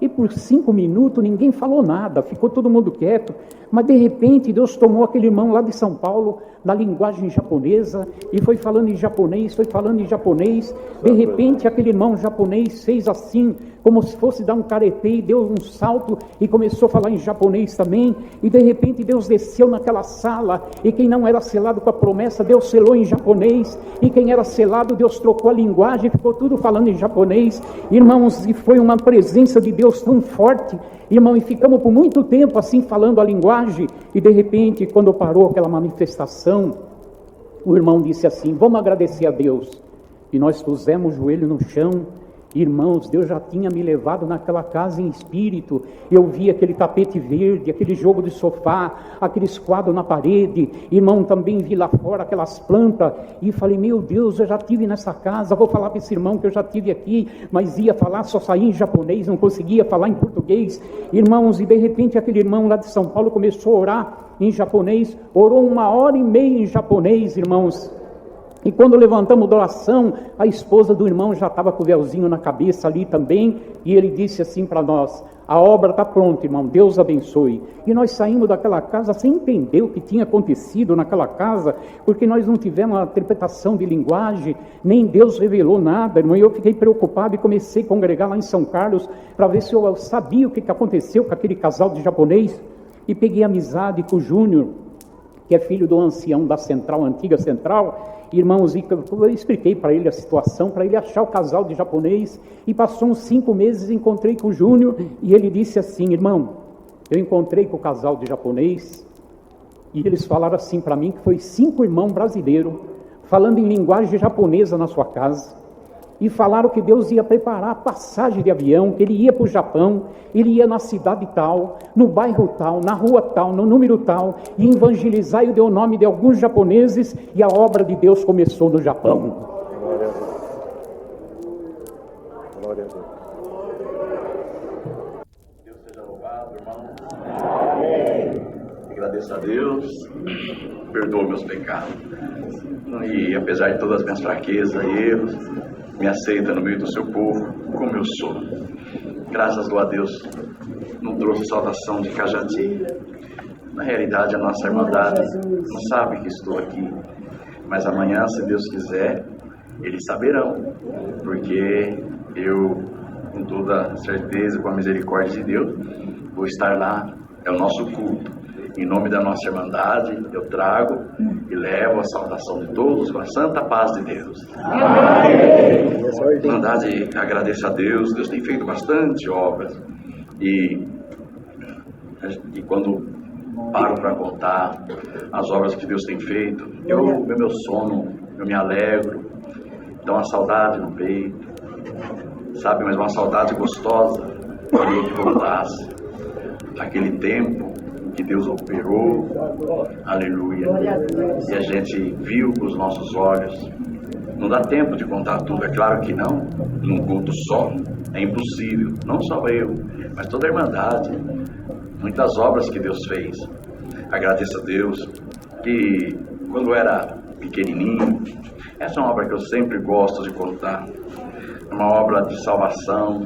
E por 5 minutos ninguém falou nada, ficou todo mundo quieto. Mas de repente Deus tomou aquele irmão lá de São Paulo, na linguagem japonesa, e foi falando em japonês, foi falando em japonês. De repente aquele irmão japonês fez assim, como se fosse dar um caretê, e deu um salto e começou a falar em japonês também. E de repente Deus desceu naquela sala, e quem não era selado com a promessa, Deus selou em japonês. E quem era selado, Deus trocou a linguagem, ficou tudo falando em japonês. Irmãos, e foi uma presença de Deus tão forte, irmão, e ficamos por muito tempo assim falando a linguagem. E de repente, quando parou aquela manifestação, o irmão disse assim, vamos agradecer a Deus. E nós pusemos o joelho no chão. Irmãos, Deus já tinha me levado naquela casa em espírito. Eu vi aquele tapete verde, aquele jogo de sofá, aqueles quadros na parede. Irmão, também vi lá fora aquelas plantas. E falei, meu Deus, eu já estive nessa casa. Vou falar para esse irmão que eu já estive aqui. Mas ia falar, só saía em japonês, não conseguia falar em português. Irmãos, e de repente aquele irmão lá de São Paulo começou a orar em japonês. Orou 1h30 em japonês, irmãos. E quando levantamos da oração, a esposa do irmão já estava com o véuzinho na cabeça ali também, e ele disse assim para nós, a obra está pronta, irmão, Deus abençoe. E nós saímos daquela casa sem entender o que tinha acontecido naquela casa, porque nós não tivemos uma interpretação de linguagem, nem Deus revelou nada, irmão. E eu fiquei preocupado e comecei a congregar lá em São Carlos, para ver se eu sabia o que aconteceu com aquele casal de japonês, e peguei amizade com o Júnior. que é filho do ancião da Central, antiga Central. Irmãos, eu expliquei para ele a situação, para ele achar o casal de japonês, e passou uns 5 meses, encontrei com o Júnior, e ele disse assim: irmão, eu encontrei com o casal de japonês, e eles falaram assim para mim, que foi 5 irmãos brasileiros, falando em linguagem japonesa na sua casa, e falaram que Deus ia preparar a passagem de avião, que ele ia para o Japão, ele ia na cidade tal, no bairro tal, na rua tal, no número tal, e evangelizar, e deu o nome de alguns japoneses, e a obra de Deus começou no Japão. Glória a Deus. Deus seja louvado, irmão. Amém. Agradeço a Deus, perdoa meus pecados. E apesar de todas as minhas fraquezas e erros, me aceita no meio do seu povo como eu sou. Graças a Deus, não trouxe saudação de Cajati. Na realidade, a nossa irmandade não sabe que estou aqui. Mas amanhã, se Deus quiser, eles saberão. Porque eu, com toda certeza, com a misericórdia de Deus, vou estar lá. É o nosso culto. Em nome da nossa irmandade, eu trago e levo a saudação de todos com a santa paz de Deus. Amém. A irmandade agradece a Deus. Deus tem feito bastante obras. E quando paro para contar as obras que Deus tem feito, meu sono, eu me alegro. Dá uma saudade no peito, sabe? Mas uma saudade gostosa. Queria que voltasse aquele tempo que Deus operou, aleluia, e a gente viu com os nossos olhos. Não dá tempo de contar tudo, é claro que não, num culto só, é impossível, não só eu, mas toda a irmandade, muitas obras que Deus fez. Agradeço a Deus que quando eu era pequenininho, essa é uma obra que eu sempre gosto de contar, é uma obra de salvação.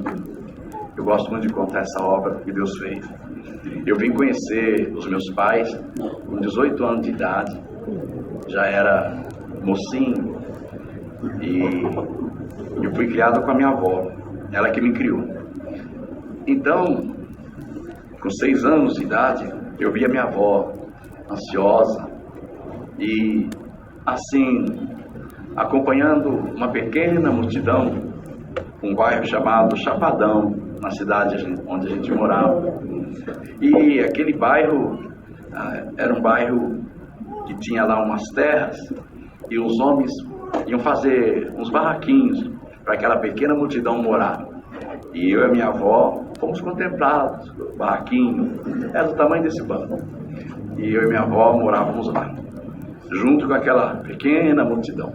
Eu gosto muito de contar essa obra que Deus fez. Eu vim conhecer os meus pais com 18 anos de idade, já era mocinho, e eu fui criado com a minha avó, ela que me criou. Então, com 6 anos de idade, eu vi a minha avó ansiosa e assim, acompanhando uma pequena multidão, um bairro chamado Chapadão, na cidade onde a gente morava. E aquele bairro era um bairro que tinha lá umas terras, e os homens iam fazer uns barraquinhos para aquela pequena multidão morar. E eu e a minha avó fomos contemplados, o barraquinho era do tamanho desse banco. E eu e minha avó morávamos lá, junto com aquela pequena multidão.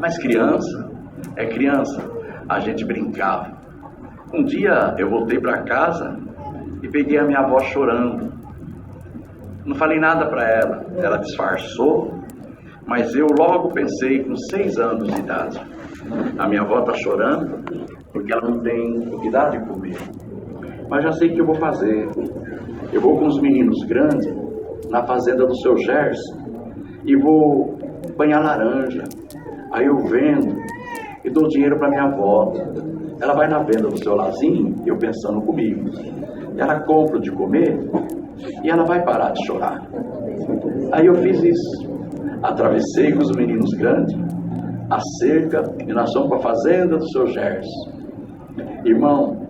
Mas criança, a gente brincava. Um dia eu voltei para casa e peguei a minha avó chorando. Não falei nada para ela, ela disfarçou, mas eu logo pensei, com 6 anos de idade, a minha avó está chorando porque ela não tem o que dar de comer. Mas já sei o que eu vou fazer. Eu vou com os meninos grandes na fazenda do seu Gerson e vou apanhar laranja. Aí eu vendo e dou dinheiro para minha avó. Ela vai na venda do seu Lazinho, eu pensando comigo. Ela compra de comer e ela vai parar de chorar. Aí eu fiz isso. Atravessei com os meninos grandes a cerca e nós fomos para a fazenda do seu Gerson. Irmão,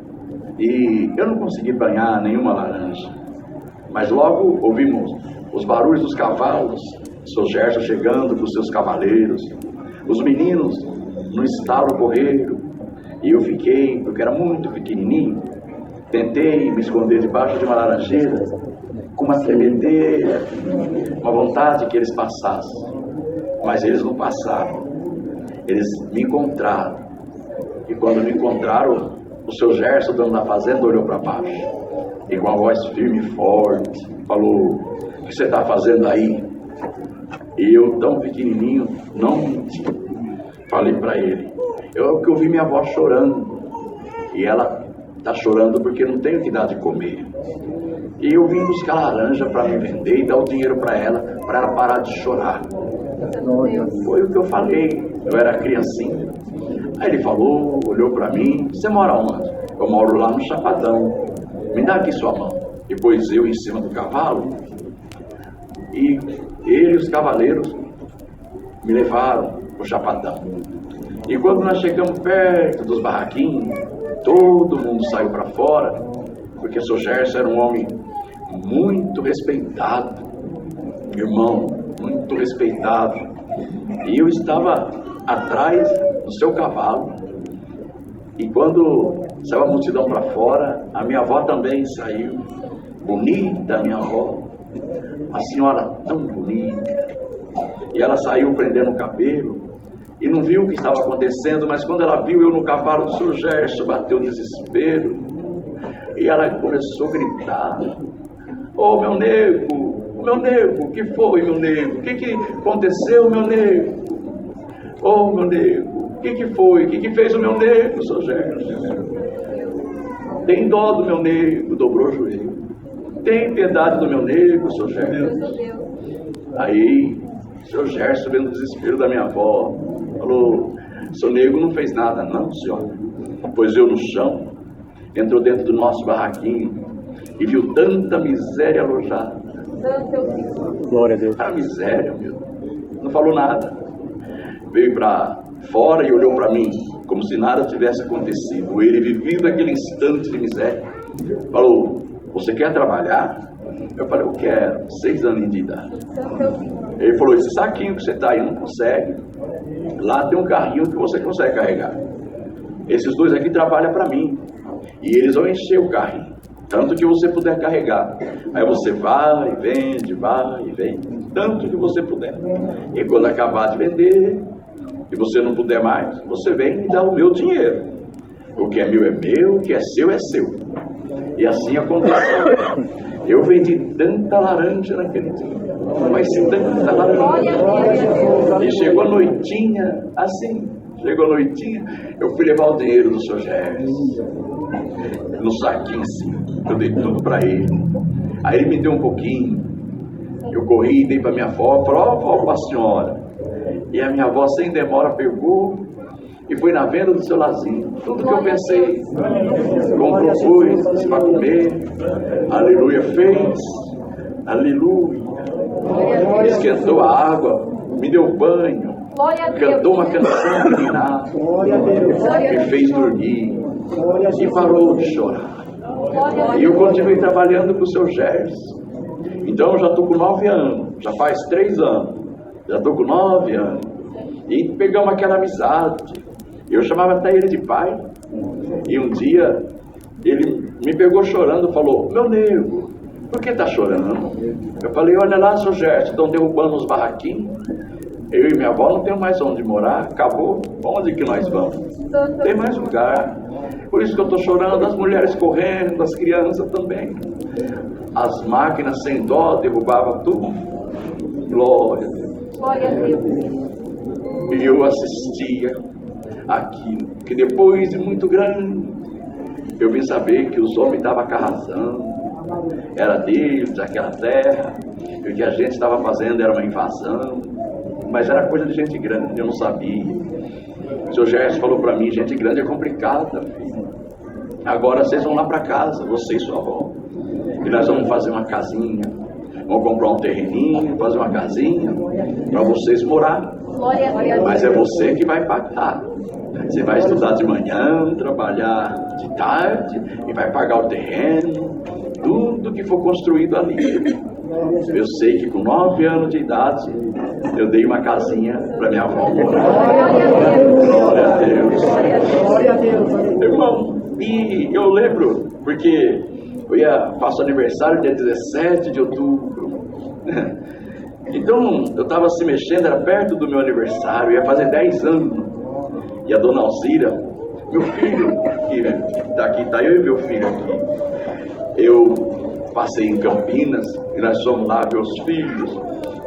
e eu não consegui apanhar nenhuma laranja. Mas logo ouvimos os barulhos dos cavalos, o seu Gerson chegando com os seus cavaleiros, os meninos no estalo correram. E eu fiquei, porque era muito pequenininho, tentei me esconder debaixo de uma laranjeira, com uma tremedeira, uma vontade que eles passassem. Mas eles não passaram. Eles me encontraram. E quando me encontraram, o seu Gerson, dono da fazenda, olhou para baixo. E com a voz firme e forte, falou: o que você está fazendo aí? E eu, tão pequenininho, não menti. Falei para ele: eu ouvi minha avó chorando. E ela está chorando porque não tem o que dar de comer. E eu vim buscar laranja para me vender e dar o dinheiro para ela parar de chorar. Foi o que eu falei. Eu era criancinha. Aí ele falou, olhou para mim: você mora onde? Eu moro lá no Chapadão. Me dá aqui sua mão. E pôs eu em cima do cavalo. E ele e os cavaleiros me levaram pro Chapadão. E quando nós chegamos perto dos barraquinhos, todo mundo saiu para fora, porque o seu Gerson era um homem muito respeitado, irmão, muito respeitado. E eu estava atrás do seu cavalo. E quando saiu a multidão para fora, a minha avó também saiu. Bonita a minha avó, uma senhora tão bonita. E ela saiu prendendo o cabelo e não viu o que estava acontecendo, mas quando ela viu eu no cavalo do seu Gerson, bateu o desespero. E ela começou a gritar: "Ô meu nego, o que foi, meu nego? O que aconteceu, meu nego? Ô meu nego, o que foi? O que fez o meu nego, seu Gerson? Tem dó do meu nego", dobrou o joelho. "Tem piedade do meu nego, seu Gerson." Aí, o seu Gerson, vendo o desespero da minha avó, falou: "Seu nego não fez nada, não, senhora. Pois eu no chão, entrou dentro do nosso barraquinho e viu tanta miséria alojada." Glória a Deus. A miséria, meu. Não falou nada. Veio para fora e olhou para mim, como se nada tivesse acontecido. Ele vivendo aquele instante de miséria. Falou: "Você quer trabalhar?" Eu falei: "Eu quero." 6 anos de idade. Ele falou: "Esse saquinho que você está aí não consegue. Lá tem um carrinho que você consegue carregar. Esses 2 aqui trabalham para mim. E eles vão encher o carrinho. Tanto que você puder carregar. Aí você vai e vende, tanto que você puder. E quando acabar de vender, e você não puder mais, você vem e dá o meu dinheiro. O que é meu, o que é seu é seu." E assim aconteceu. Eu vendi tanta laranja naquele dia, mas tanta laranja. E chegou a noitinha, assim, eu fui levar o dinheiro do seu Gerson no saquinho assim, eu dei tudo para ele. Aí ele me deu um pouquinho, eu corri e dei para minha avó, falei: "Ó, vó, com a senhora." E a minha avó, sem demora, pegou e foi na venda do seu Lazinho. Tudo que eu pensei, comprou coisas para comer, aleluia, fez, aleluia, esquentou a água, me deu banho, cantou uma canção meninada, me fez dormir e parou de chorar. E eu continuei trabalhando com o seu Gerson. Então eu já estou com 9 anos, já faz 3 anos, já estou com 9 anos. E pegamos aquela amizade. Eu chamava até ele de pai. E um dia ele me pegou chorando, falou: "Meu nego, por que está chorando?" Eu falei: "Olha lá, seu Gerson, estão derrubando os barraquinhos. Eu e minha avó não temos mais onde morar, acabou. Onde que nós vamos? Não tem mais lugar. Por isso que eu estou chorando, as mulheres correndo, as crianças também. As máquinas sem dó derrubavam tudo." Glória a Deus. Glória a Deus. E eu assistia aquilo, que depois de muito grande, eu vim saber que os homens estavam com a razão, era deles, aquela terra, e o que a gente estava fazendo era uma invasão, mas era coisa de gente grande, eu não sabia. O seu Gerson falou para mim: "Gente grande é complicada, filho. Agora vocês vão lá para casa, você e sua avó, e nós vamos fazer uma casinha, vamos comprar um terreninho, fazer uma casinha para vocês morar. Mas é você que vai pagar. Você vai estudar de manhã, trabalhar de tarde e vai pagar o terreno, tudo que for construído ali." Eu sei que com 9 anos de idade eu dei uma casinha para minha avó. Glória a Deus. Glória a Deus. Irmão, e eu lembro, porque faço aniversário dia 17 de outubro. Então eu estava se mexendo, era perto do meu aniversário, ia fazer 10 anos. E a dona Alzira, meu filho, que está aqui, está eu e meu filho aqui. Eu passei em Campinas e nós fomos lá ver os filhos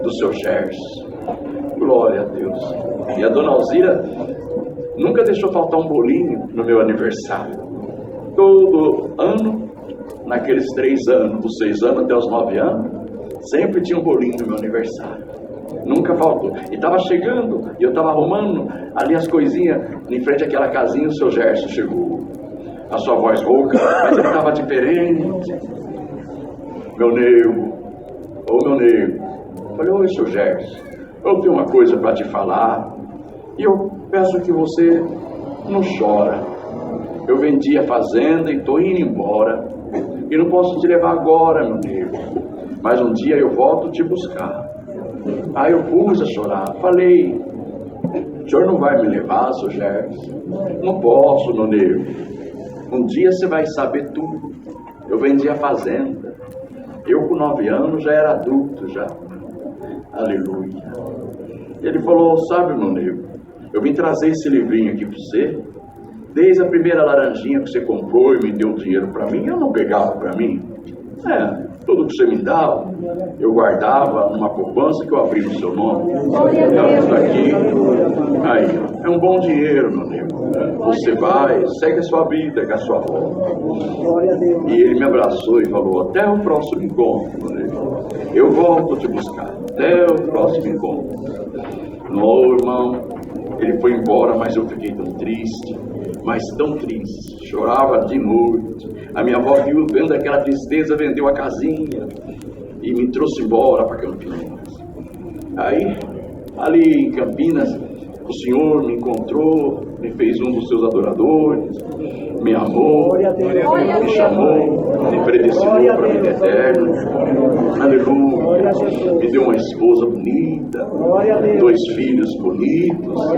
do seu Gerson. Glória a Deus. E a dona Alzira nunca deixou faltar um bolinho no meu aniversário. Todo ano, naqueles 3 anos, dos 6 anos até os 9 anos, sempre tinha um bolinho no meu aniversário. Nunca faltou. E estava chegando, e eu estava arrumando ali as coisinhas, em frente àquela casinha, o seu Gerson chegou. A sua voz rouca, mas ele estava diferente. Meu nego, ô meu nego, Falei, oi, seu Gerson, eu tenho uma coisa para te falar e eu peço que você não chora. Eu vendi a fazenda e estou indo embora e não posso te levar agora, meu nego, mas um dia eu volto te buscar. Aí eu pus a chorar, falei, o senhor não vai me levar, seu Gerson? Não posso, meu nego. Um dia você vai saber tudo. Eu vendi a fazenda. Eu com 9 anos já era adulto já. Aleluia. Ele falou, sabe, meu nego, eu vim trazer esse livrinho aqui para você. Desde a primeira laranjinha que você comprou e me deu dinheiro para mim, eu não pegava para mim. Tudo que você me dava, eu guardava numa poupança que eu abri no seu nome. Isso aqui, aí, é um bom dinheiro, meu amigo. Você vai, segue a sua vida com a sua avó. E ele me abraçou e falou, até o próximo encontro, meu amigo. Eu volto te buscar, até o próximo encontro. Não, irmão, ele foi embora, mas eu fiquei tão triste, mas tão triste. Chorava de noite. A minha avó viu, vendo aquela tristeza, vendeu a casinha e me trouxe embora para Campinas. Aí, ali em Campinas, o Senhor me encontrou, me fez um dos seus adoradores, me amou, me chamou, me predestinou para a vida eterna. Aleluia. Me deu uma esposa bonita, 2 filhos bonitos,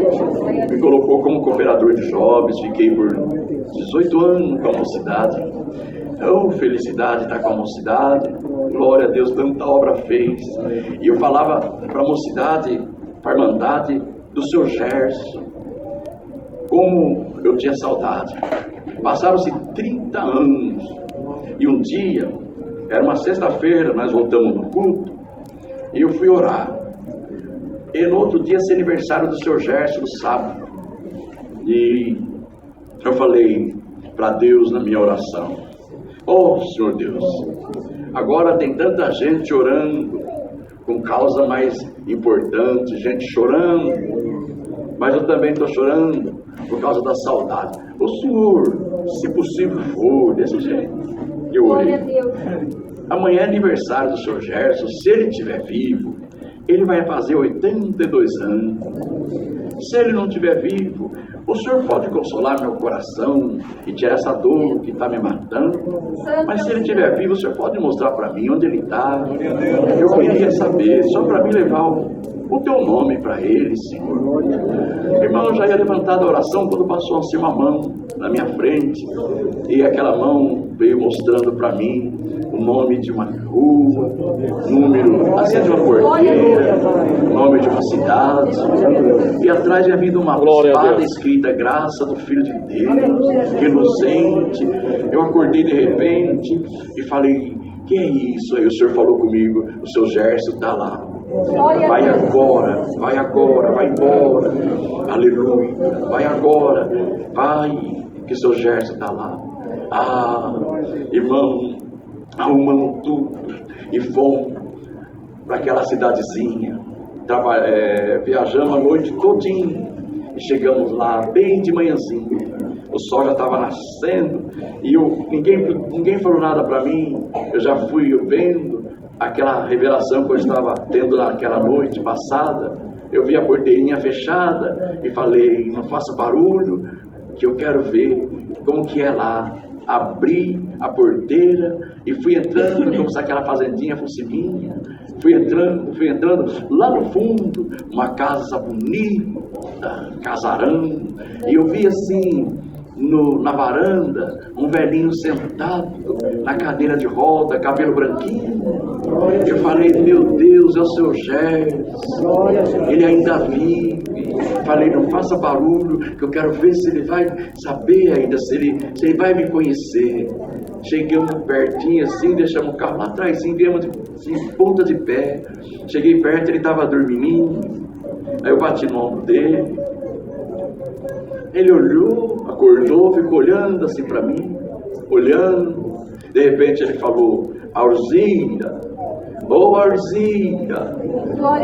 me colocou como cooperador de jovens, fiquei por 18 anos com a mocidade. Oh, felicidade estar com a mocidade, glória a Deus, tanta obra fez. E eu falava para a mocidade, para a irmandade do seu Gerson, como eu tinha saudade. Passaram-se 30 anos e um dia, era uma sexta-feira, nós voltamos no culto e eu fui orar. E no outro dia, esse aniversário do seu Gerson, no sábado, e eu falei para Deus na minha oração, oh Senhor Deus, agora tem tanta gente orando com causa mais importante, gente chorando, mas eu também estou chorando por causa da saudade. O Senhor, se possível for desse jeito, eu orei. Amanhã é aniversário do Sr. Gerson, se ele estiver vivo, ele vai fazer 82 anos. Se ele não estiver vivo, o Senhor pode consolar meu coração e tirar essa dor que está me matando. Mas se ele estiver vivo, o Senhor pode mostrar para mim onde ele está. Eu queria saber, só para me levar o teu nome para ele, Senhor. Irmão, eu já ia levantar da oração quando passou assim uma mão na minha frente. E aquela mão veio mostrando para mim o nome de uma rua, número, assim, de uma porteira, nome de uma cidade. E atrás havia vindo uma espada escrita, graça do Filho de Deus, inocente. Eu acordei de repente e falei, que é isso? Aí o Senhor falou comigo, o seu Gerson está lá. Vai agora, vai embora. Aleluia, vai agora, vai, que o seu Gerson está lá. Irmão, arrumamos tudo e fomos para aquela cidadezinha. Viajamos a noite todinha e chegamos lá bem de manhãzinha. O sol já estava nascendo e ninguém falou nada para mim. Eu já fui vendo aquela revelação que eu estava tendo naquela noite passada. Eu vi a porteirinha fechada e falei, não faça barulho, que eu quero ver como que é lá. Abri a porteira e fui entrando como se aquela fazendinha fosse minha. Fui entrando lá no fundo, uma casa bonita, casarão, e eu vi assim na varanda um velhinho sentado na cadeira de roda, cabelo branquinho. Eu falei, meu Deus, é o seu Gerson, ele ainda vive. Falei, não faça barulho, que eu quero ver se ele vai saber ainda, se ele vai me conhecer. Chegamos pertinho assim, deixamos o carro lá atrás, assim, viemos de ponta de pé. Cheguei perto, ele estava dormindo. Aí eu bati no ombro dele. Ele olhou, acordou, ficou olhando assim para mim, olhando. De repente ele falou, Alzira, ô Alzira.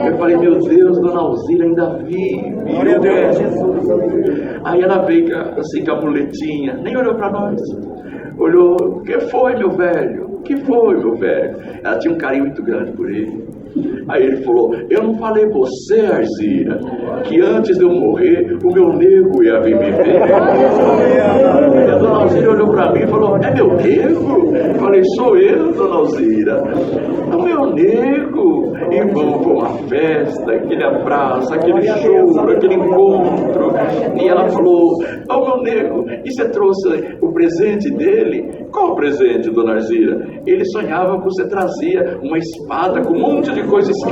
Eu falei, meu Deus, dona Alzira ainda vive. Aí ela veio assim com a muletinha, nem olhou para nós. Olhou, o que foi, meu velho? O que foi, meu velho? Ela tinha um carinho muito grande por ele. Aí ele falou: eu não falei pra você, Arzira, que antes de eu morrer, o meu nego ia vir me ver. E a dona Alzira olhou pra mim e falou: é meu nego? Eu falei: sou eu, dona Alzira. É o meu nego. Irmão, foi uma festa, aquele abraço, aquele choro, aquele encontro. E ela falou: ó, meu nego, e você trouxe o presente dele? Qual o presente, dona Alzira? Ele sonhava que você trazia uma espada com um monte de coisa escrita.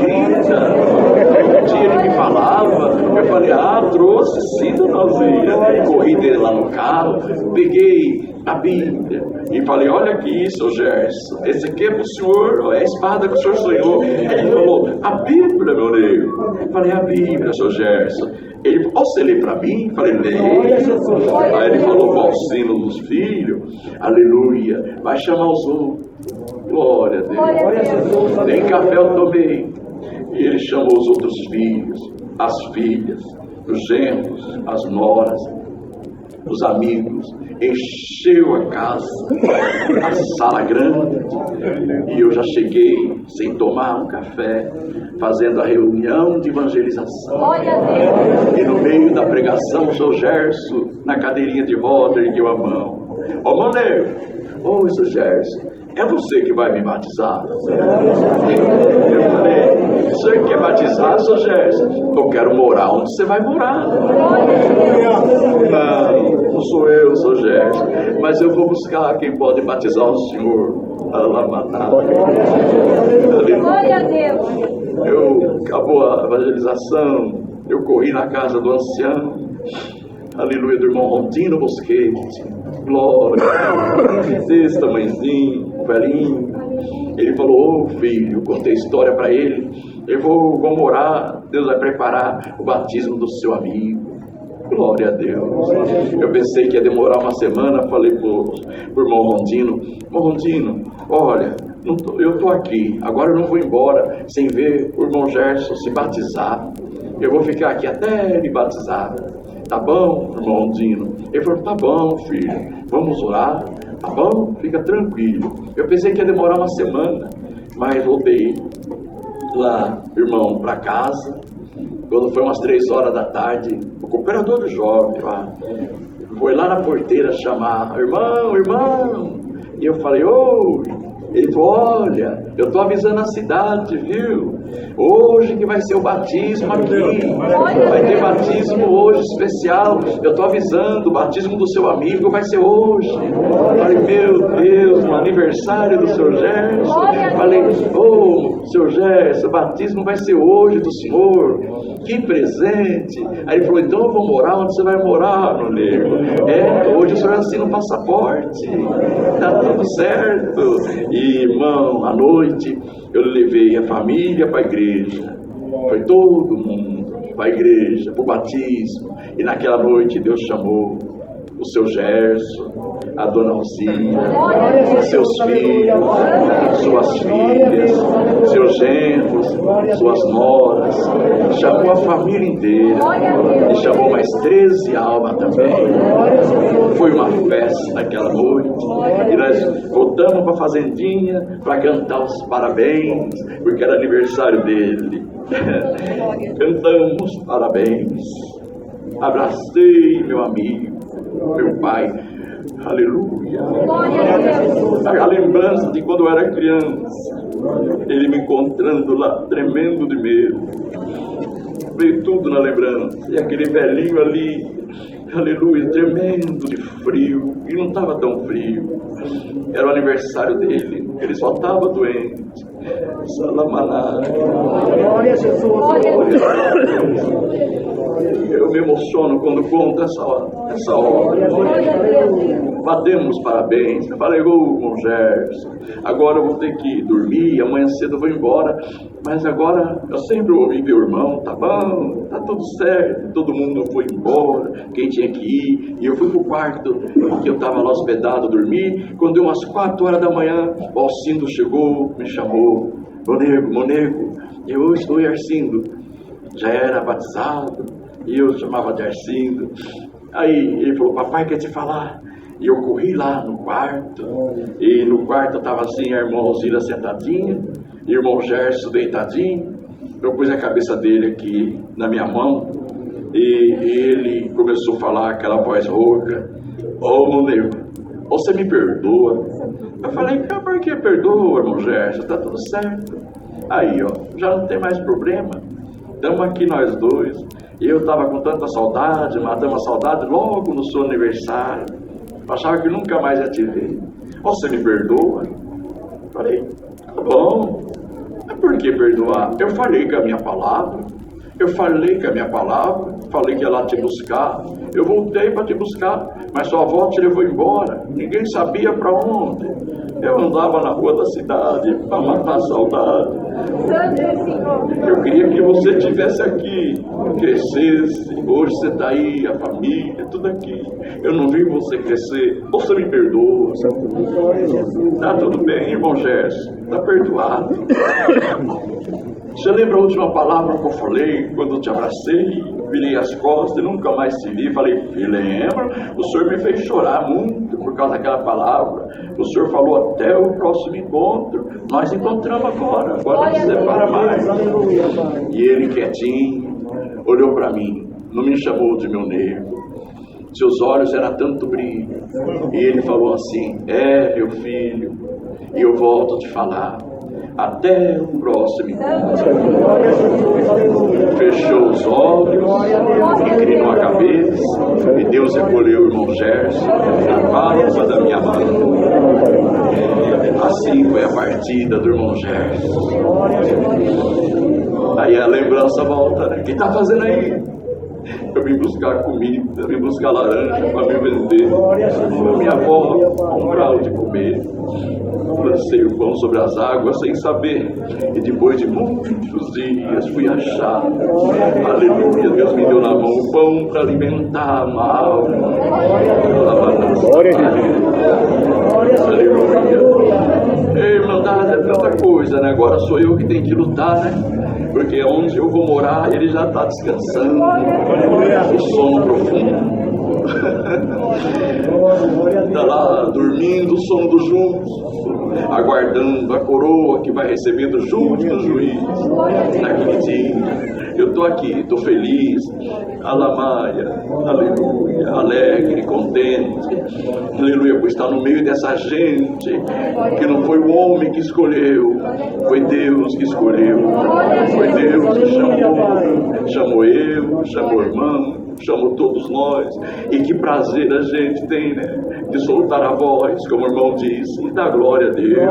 Um dia ele me falava, eu falei: ah, trouxe sim, dona Alzira. Corri dele lá no carro, peguei a Bíblia e falei: olha aqui, seu Gerson, esse aqui é pro senhor, é a espada que o senhor sonhou. Ele falou: a Bíblia, meu nego. Eu falei: a Bíblia, seu Gerson. Ele falou: você lê pra mim? Eu falei: leio. Aí ele falou: qual o sino dos filhos? Aleluia. Vai chamar os outros. Glória a Deus. Nem café eu tomei. E ele chamou os outros filhos, as filhas, os genros, as noras, os amigos. Encheu a casa, a sala grande. E eu já cheguei sem tomar um café, fazendo a reunião de evangelização. E no meio da pregação, o seu Gerson, na cadeirinha de roda, ergueu a mão. Ó, Maneiro, ô, seu Gerson, é você que vai me batizar? Eu falei: o senhor quer batizar, seu Gerson? Eu quero morar onde você vai morar. Não sou eu, seu Gerson, mas eu vou buscar quem pode batizar o senhor. Glória a Deus. Acabou a evangelização, eu corri na casa do ancião, aleluia, do irmão Rondino Bosquete. Glória, desse tamanhozinho, velhinho. Ele falou: ô filho, contei história para ele. Eu vou morar, Deus vai preparar o batismo do seu amigo. Glória a Deus. Eu pensei que ia demorar uma semana. Falei pro irmão Rondino: irmão Rondino, olha, eu tô aqui, agora eu não vou embora sem ver o irmão Gerson se batizar. Eu vou ficar aqui até ele batizar. Tá bom, irmão Rondino? Ele falou: tá bom, filho, vamos orar. Tá bom? Fica tranquilo. Eu pensei que ia demorar uma semana, mas voltei lá, irmão, para casa. Quando foi umas 3 horas da tarde, o cooperador do jovem lá foi lá na porteira chamar: irmão, irmão. E eu falei: oi. Ele falou: olha, eu estou avisando a cidade, viu? Hoje que vai ser o batismo aqui. Vai ter batismo hoje especial. Eu estou avisando, o batismo do seu amigo vai ser hoje. Falei: meu Deus, no aniversário do seu Gerson. Falei: ô, seu Gerson, o batismo vai ser hoje do senhor. Que presente. Aí ele falou: então eu vou morar onde você vai morar, meu nego. Hoje o senhor assina um passaporte. Tá tudo certo. E, irmão, à noite eu levei a família para a igreja. Foi todo mundo para a igreja, para o batismo. E naquela noite Deus chamou o seu Gerson, a dona Alzira, seus filhos, suas filhas, seus genros, suas noras. Chamou a família inteira e chamou mais 13 almas também. Foi uma festa naquela noite e nós voltamos para a fazendinha para cantar os parabéns, porque era aniversário dele. Cantamos parabéns. Abracei meu amigo, meu pai. Aleluia. A lembrança de quando eu era criança, ele me encontrando lá, tremendo de medo. Veio tudo na lembrança. E aquele velhinho ali, aleluia, tremendo de frio. E não estava tão frio. Era o aniversário dele. Ele só estava doente. Salamaná. Glória a Jesus. Eu me emociono quando conto essa hora. Batemos parabéns. Eu falei: ô, irmão Gerson, agora eu vou ter que dormir, amanhã cedo eu vou embora. Mas agora eu sempre ouvi meu irmão: tá bom, tá tudo certo. Todo mundo foi embora, quem tinha que ir. E eu fui pro quarto que eu estava lá hospedado, dormir. Quando deu umas 4 horas da manhã, o Alcindo chegou, me chamou: Monego, eu estou Arcindo. Já era batizado e eu chamava de Arcindo. Aí ele falou: papai quer te falar. E eu corri lá no quarto, e no quarto estava assim, a irmã Alzira sentadinha, irmão Gerson deitadinho. Eu pus a cabeça dele aqui na minha mão, e ele começou a falar aquela voz rouca: ô Moneu, você me perdoa? Eu falei: por que perdoa, irmão Gerson? Tá tudo certo. Aí, ó, já não tem mais problema. Estamos aqui nós dois. E eu estava com tanta saudade, matando a saudade logo no seu aniversário. Achava que nunca mais ia te ver. Você me perdoa? Falei: tá bom. Mas por que perdoar? Eu falei com a minha palavra. Falei que ia lá te buscar. Eu voltei para te buscar, mas sua avó te levou embora. Ninguém sabia para onde. Eu andava na rua da cidade para matar a saudade. Eu queria que você estivesse aqui, crescesse. Hoje você está aí, a família, tudo aqui. Eu não vi você crescer. Você me perdoa. Tá tudo bem, irmão Gerson. Tá perdoado. Você lembra a última palavra que eu falei quando eu te abracei, virei as costas e nunca mais te vi? Falei: lembra? O senhor me fez chorar muito por causa daquela palavra. O senhor falou: até o próximo encontro. Nós encontramos agora não se separa mais. E ele quietinho olhou para mim, não me chamou de meu negro. Seus olhos eram tanto brilho. E ele falou assim: meu filho, e eu volto a te falar, até o próximo encontro. Fechou os olhos, inclinou a cabeça, e Deus recolheu o irmão Gerson na palma da minha mão. Assim foi a partida do irmão Gerson. Aí a lembrança volta, né? Quem tá fazendo aí? Eu vim buscar comida, vim buscar laranja para me vender. Minha avó comprava de comer. Lancei o pão sobre as águas sem saber, e depois de muitos dias fui achado. Aleluia, Deus me deu na mão o pão para alimentar a alma. Glória a Deus. Aleluia. Irmandade, é tanta coisa, né? Agora sou eu que tenho que lutar, né? Porque onde eu vou morar, ele já está descansando. O sono profundo. Está lá dormindo o sono dos justos, aguardando a coroa que vai receber do justo do juiz naquele dia. Eu estou aqui, estou feliz, alamaia, aleluia, alegre, contente, aleluia, por estar no meio dessa gente que não foi o homem que escolheu, foi Deus que escolheu, foi Deus que chamou eu, chamou o irmão, chamou todos nós. E que prazer a gente tem, né, de soltar a voz, como o irmão disse, e dar glória a Deus,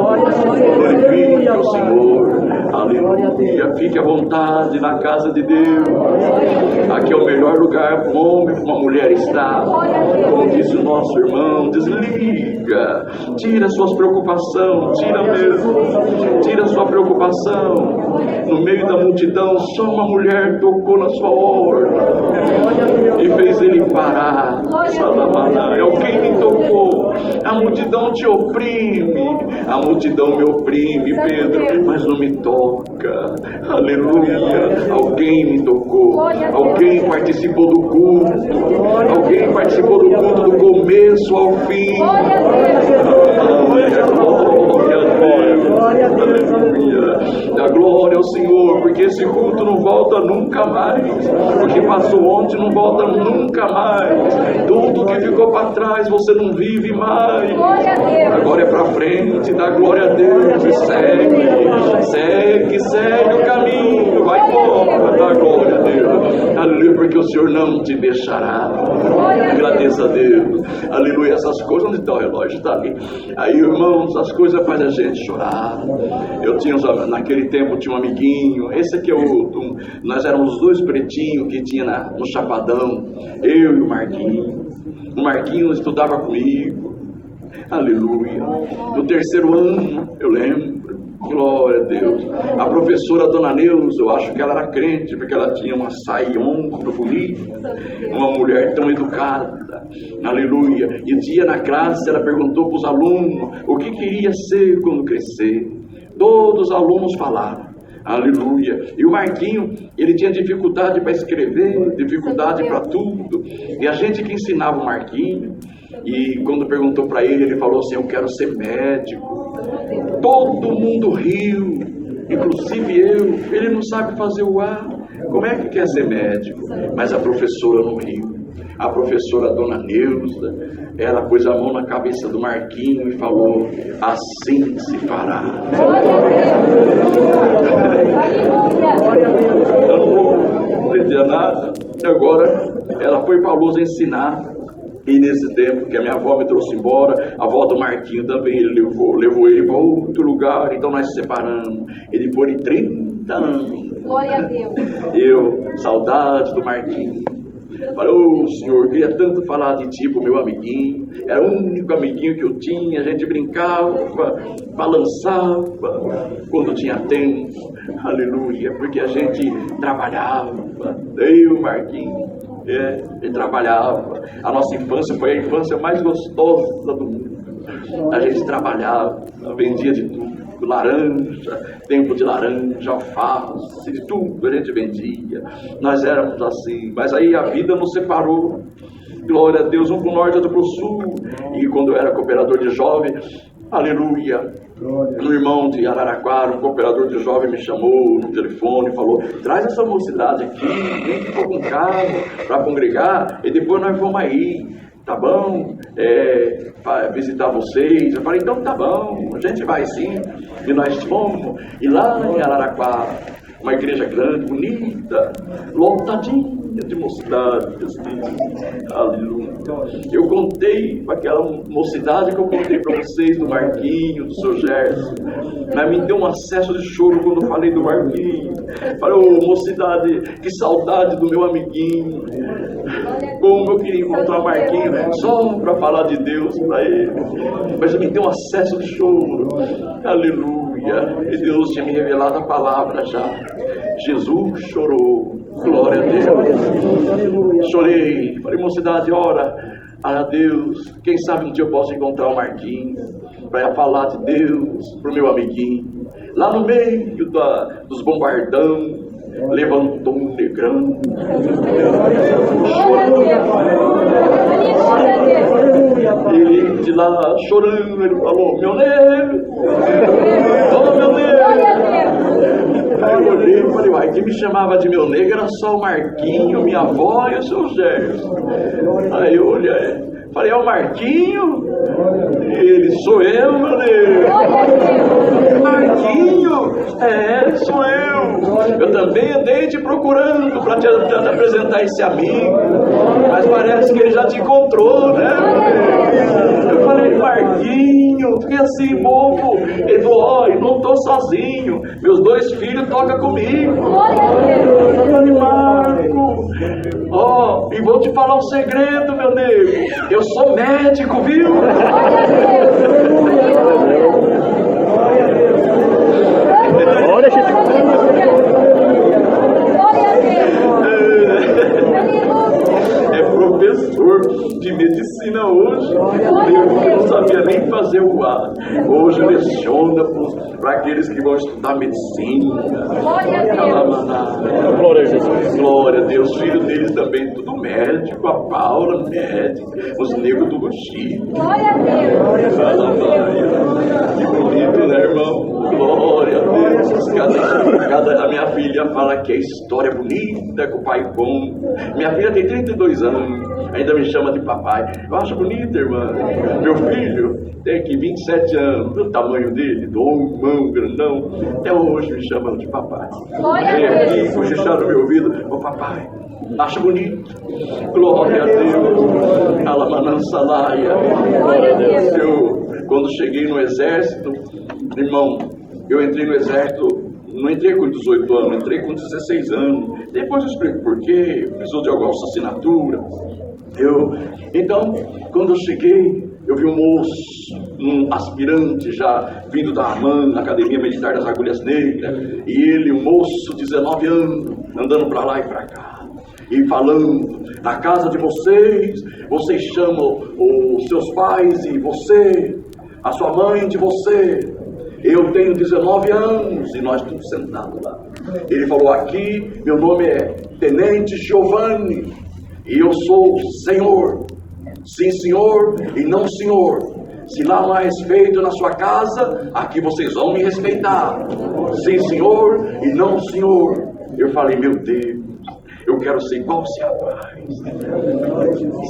glorifique ao Senhor, aleluia. Fique à vontade na casa de Deus. Aqui é o melhor lugar para um homem, para uma mulher estar. Como disse o nosso irmão, desliga, tira suas preocupações, tira sua preocupação. No meio da multidão, só uma mulher tocou na sua orla e fez ele parar. É o quem me tocou. A multidão te oprime, a multidão me oprime, Pedro, mas não me toca. Aleluia. Alguém me tocou, alguém participou do culto, alguém participou do culto do começo ao fim. A glória ao Senhor, porque esse culto não volta nunca mais. O que passou ontem não volta nunca mais. Tudo que ficou para trás você não vive mais. Agora é para frente, dá glória a Deus e segue o caminho, vai embora, dá glória a Deus. Aleluia, porque o Senhor não te deixará. Agradeça a Deus. Aleluia, essas coisas, onde está o relógio? Está ali. Aí, irmãos, as coisas fazem a gente chorar. Naquele tempo tinha um amiguinho, esse aqui é nós éramos os dois pretinhos que tinha no Chapadão, eu e o Marquinhos. O Marquinhos estudava comigo, aleluia. No terceiro ano, eu lembro, glória a Deus. A professora Dona Neuza, eu acho que ela era crente, porque ela tinha uma saiona bonita, uma mulher tão educada, aleluia. E um dia na classe ela perguntou para os alunos o que queria ser quando crescer. Todos os alunos falaram, aleluia. E o Marquinho, ele tinha dificuldade para escrever, dificuldade para tudo. E a gente que ensinava o Marquinho, E quando perguntou para ele, ele falou assim: eu quero ser médico. Todo mundo riu, inclusive eu. Ele não sabe fazer o A. Como é que quer ser médico? Mas a professora não riu. A professora Dona Neuza, ela pôs a mão na cabeça do Marquinho e falou: assim se fará. Eu não entendia nada. Agora ela foi para a luz ensinar. E nesse tempo que a minha avó me trouxe embora, a avó do Marquinho também levou ele para outro lugar. Então nós se separamos. Ele foi de 30 anos. Glória a Deus. Eu, saudade do Marquinho. Falei: ô senhor, queria tanto falar de ti pro meu amiguinho. Era o único amiguinho que eu tinha. A gente brincava, balançava quando tinha tempo. Aleluia, porque a gente trabalhava. Eu, Marquinho, ele trabalhava. A nossa infância foi a infância mais gostosa do mundo. A gente trabalhava, vendia de tudo. Laranja, tempo de laranja, alface, de tudo a gente vendia. Nós éramos assim, mas aí a vida nos separou. Glória a Deus, um para o norte, outro para o sul. E quando eu era cooperador de jovem, aleluia, um irmão de Araraquara, um cooperador de jovem, me chamou no telefone e falou: traz essa mocidade aqui, vem que for com carro para congregar e depois nós vamos aí. Tá bom, visitar vocês. Eu falei: então tá bom, a gente vai sim. E nós fomos. E lá em Araraquara, uma igreja grande, bonita, lotadinha de mocidades. Aleluia. Eu contei para aquela mocidade que eu contei para vocês, do Marquinho, do seu Gerson. Mas me deu um acesso de choro quando eu falei do Marquinho. Falei: ô mocidade, que saudade do meu amiguinho. Como eu queria encontrar o Marquinho só para falar de Deus para ele. Mas me deu um acesso de choro. Aleluia. E Deus tinha me revelado a palavra já. Jesus chorou. Glória a Deus. Chorei. Falei: mocidade, ora a Deus. Quem sabe um dia eu posso encontrar o Marquinho para falar de Deus pro meu amiguinho. Lá no meio dos bombardão, levantou um negrão. Ele de lá chorando, ele falou: meu negro, oh meu negro. Aí eu olhei e falei: uai, quem me chamava de meu negro era só o Marquinho, minha avó e o seu Gerson. Aí eu olhei, falei: é o Marquinho? Ele: sou eu, meu negro. Marquinho? Sou eu. Eu também andei te procurando para te apresentar esse amigo, mas parece que ele já te encontrou, né? Eu falei: Marquinho, fiquei assim, bobo. Ele falou: ó, eu não tô sozinho, meus 2 filhos tocam comigo. Eu falei: Marco, ó, e vou te falar um segredo, meu nego. Eu sou médico, viu? Olha, Jesus. É professor de medicina hoje. Eu não sabia nem fazer o A. Hoje leciona para aqueles que vão estudar medicina. Glória a Jesus. Glória a Deus. Os filhos deles também, tudo médico. A Paula, médico. Os negros do Chico. Glória a Deus. Que bonito, né, irmão? Glória a Deus. A minha filha fala que é história bonita que o pai conta. Minha filha tem 32 anos, ainda me chama de papai. Eu acho bonito, irmã. Meu filho tem aqui 27 anos, o tamanho dele, do mão grandão, até hoje me chamam de papai. Vem aqui, cochichar no meu ouvido: ô papai, acho bonito. Glória a Deus. Alamanançalaia. Glória a Deus. Quando cheguei no exército, irmão, eu entrei no exército, não entrei com 18 anos, entrei com 16 anos. Depois eu explico por quê, precisou de alguma assinatura. Então, quando eu cheguei, eu vi um moço, um aspirante já vindo da AMAN, Academia Militar das Agulhas Negras, e ele, um moço de 19 anos, andando para lá e para cá, e falando: na casa de vocês chamam os seus pais e você, a sua mãe de você. Eu tenho 19 anos e nós estamos sentados lá. Ele falou: aqui, meu nome é Tenente Giovanni e eu sou o Senhor. Sim, senhor, e não, senhor. Se lá não há respeito na sua casa, aqui vocês vão me respeitar. Sim, senhor, e não, senhor. Eu falei, meu Deus, eu quero ser igual esse rapaz.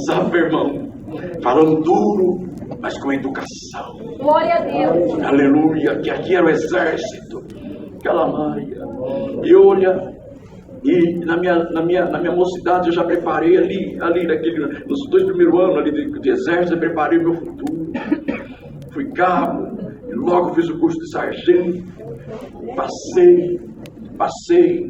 Sabe, irmão, falando duro, mas com educação. Glória a Deus. Aleluia, que aqui era o exército. Aquela maia. E olha, e na minha mocidade eu já preparei nos 2 primeiros anos ali de exército, eu preparei o meu futuro. Fui cabo, e logo fiz o curso de sargento. Passei.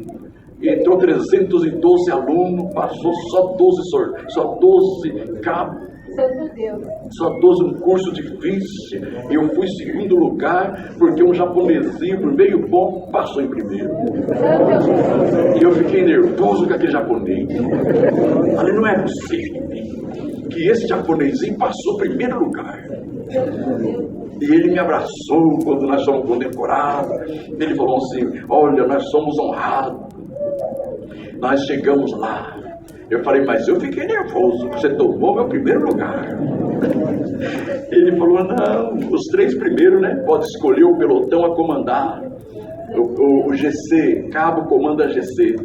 Entrou 312 alunos, passou só 12 cabos. Santo Deus. Só 12, um curso difícil. Eu fui em segundo lugar, porque um japonesinho, meio bom, passou em primeiro. E eu fiquei nervoso com aquele japonês. Falei, não é possível que esse japonesinho passou em primeiro lugar. E ele me abraçou quando nós fomos condecorados. Ele falou assim, olha, nós somos honrados. Nós chegamos lá. Eu falei, mas eu fiquei nervoso, você tomou meu primeiro lugar. Ele falou, não, os 3 primeiros, né? Pode escolher o pelotão a comandar. O GC, cabo comanda GC,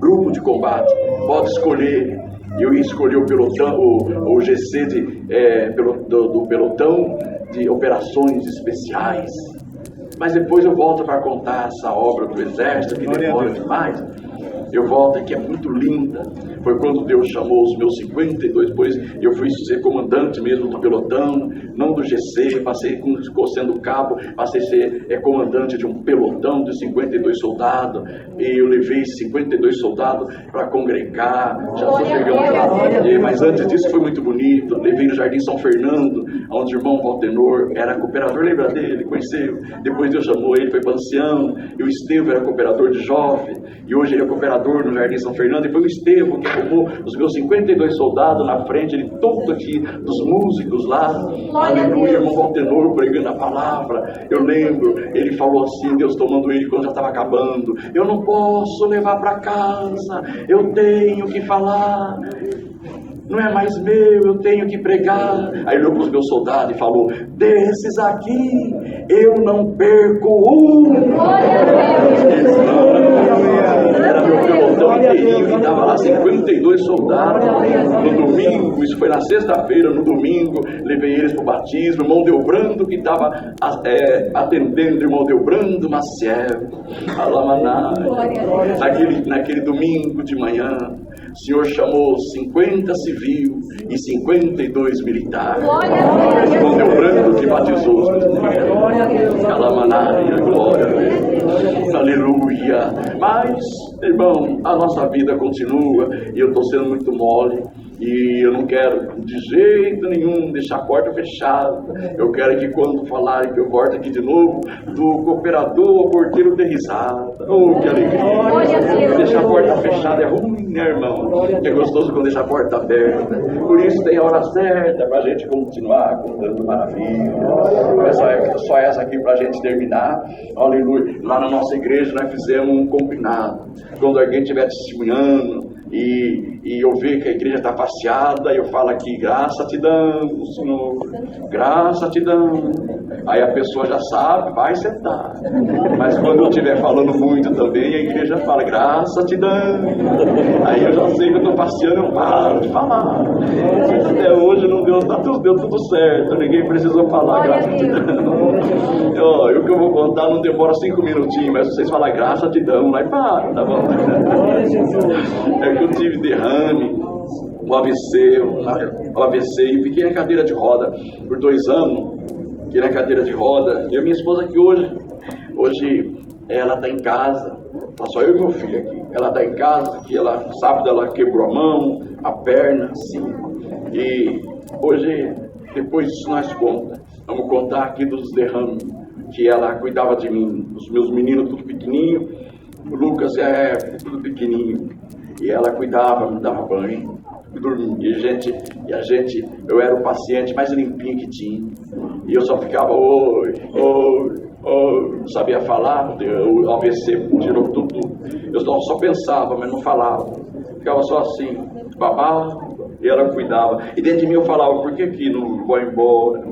grupo de combate, pode escolher. Eu ia escolher o pelotão, o GC do pelotão de operações especiais. Mas depois eu volto para contar essa obra do exército, que demora demais. Eu volto aqui, é muito linda. Foi quando Deus chamou os meus 52, depois eu fui ser comandante mesmo do pelotão, não do GC, ficou sendo cabo, passei a ser comandante de um pelotão de 52 soldados, e eu levei 52 soldados para congregar, já estou chegando lá, mas antes disso foi muito bonito, levei no Jardim São Fernando, onde o irmão Valtenor era cooperador, lembra dele, conheceu, depois Deus chamou ele, foi para ancião, e o Estevão era cooperador de jovem, e hoje ele é cooperador no Jardim São Fernando, e foi o Estevão que formou os meus 52 soldados na frente de todo aqui, dos músicos lá, aleluia, irmão Valtenor pregando a palavra. Eu lembro, ele falou assim, Deus tomando ele quando já estava acabando, eu não posso levar para casa, eu tenho que falar, não é mais meu, eu tenho que pregar. Aí ele olhou para os meus soldados e falou, desses aqui eu não perco um. Era meu pelotão inteirinho que estava lá, 52 soldados. No domingo, isso foi na sexta-feira, no domingo, levei eles para o batismo. O irmão Delbrando, que estava atendendo, o irmão Delbrando Maciel, Alamaná. Naquele domingo de manhã, o Senhor chamou 50 civil e 52 militares. O irmão Delbrando que batizou os meus. Alamaná, glória a Deus. Aleluia. Mas, irmão, a nossa vida continua e eu estou sendo muito mole. E eu não quero de jeito nenhum deixar a porta fechada. Eu quero que quando falarem que eu volto aqui de novo, do cooperador ao porteiro dê risada. Oh, que alegria! Deixar a porta fechada é ruim, né, irmão? É gostoso quando deixa a porta aberta. Por isso tem a hora certa para a gente continuar contando maravilhas. Só essa aqui para a gente terminar. Aleluia! Lá na nossa igreja nós fizemos um combinado. Quando alguém estiver testemunhando e eu ver que a igreja está passeada, eu falo aqui, graça te damos, Senhor, graça te damos. Aí a pessoa já sabe, vai sentar. Mas quando eu estiver falando muito também, a igreja fala, graça te damos. Aí eu já sei que eu estou passeando, eu paro de falar. Até hoje não deu tudo certo, ninguém precisou falar, graça te damos. O que eu vou contar não demora 5 minutinhos, mas vocês falam, graça te damos, aí para, tá bom? É que eu tive derrame, um AVC, e fiquei na cadeira de roda por 2 anos. Fiquei na cadeira de roda. Eu e minha esposa aqui hoje ela está em casa, tá só eu e meu filho aqui. Ela está em casa, que sábado ela quebrou a mão, a perna, assim. E hoje, depois disso nós vamos contar aqui dos derrames, que ela cuidava de mim, os meus meninos tudo pequenininho, o Lucas tudo pequenininho. E ela cuidava, me dava banho, dormia. Eu era o paciente mais limpinho que tinha. E eu só ficava, oi, não sabia falar, o AVC tirou tudo. Eu só pensava, mas não falava. Ficava só assim, babava, E ela cuidava. E dentro de mim eu falava, por que não vou embora?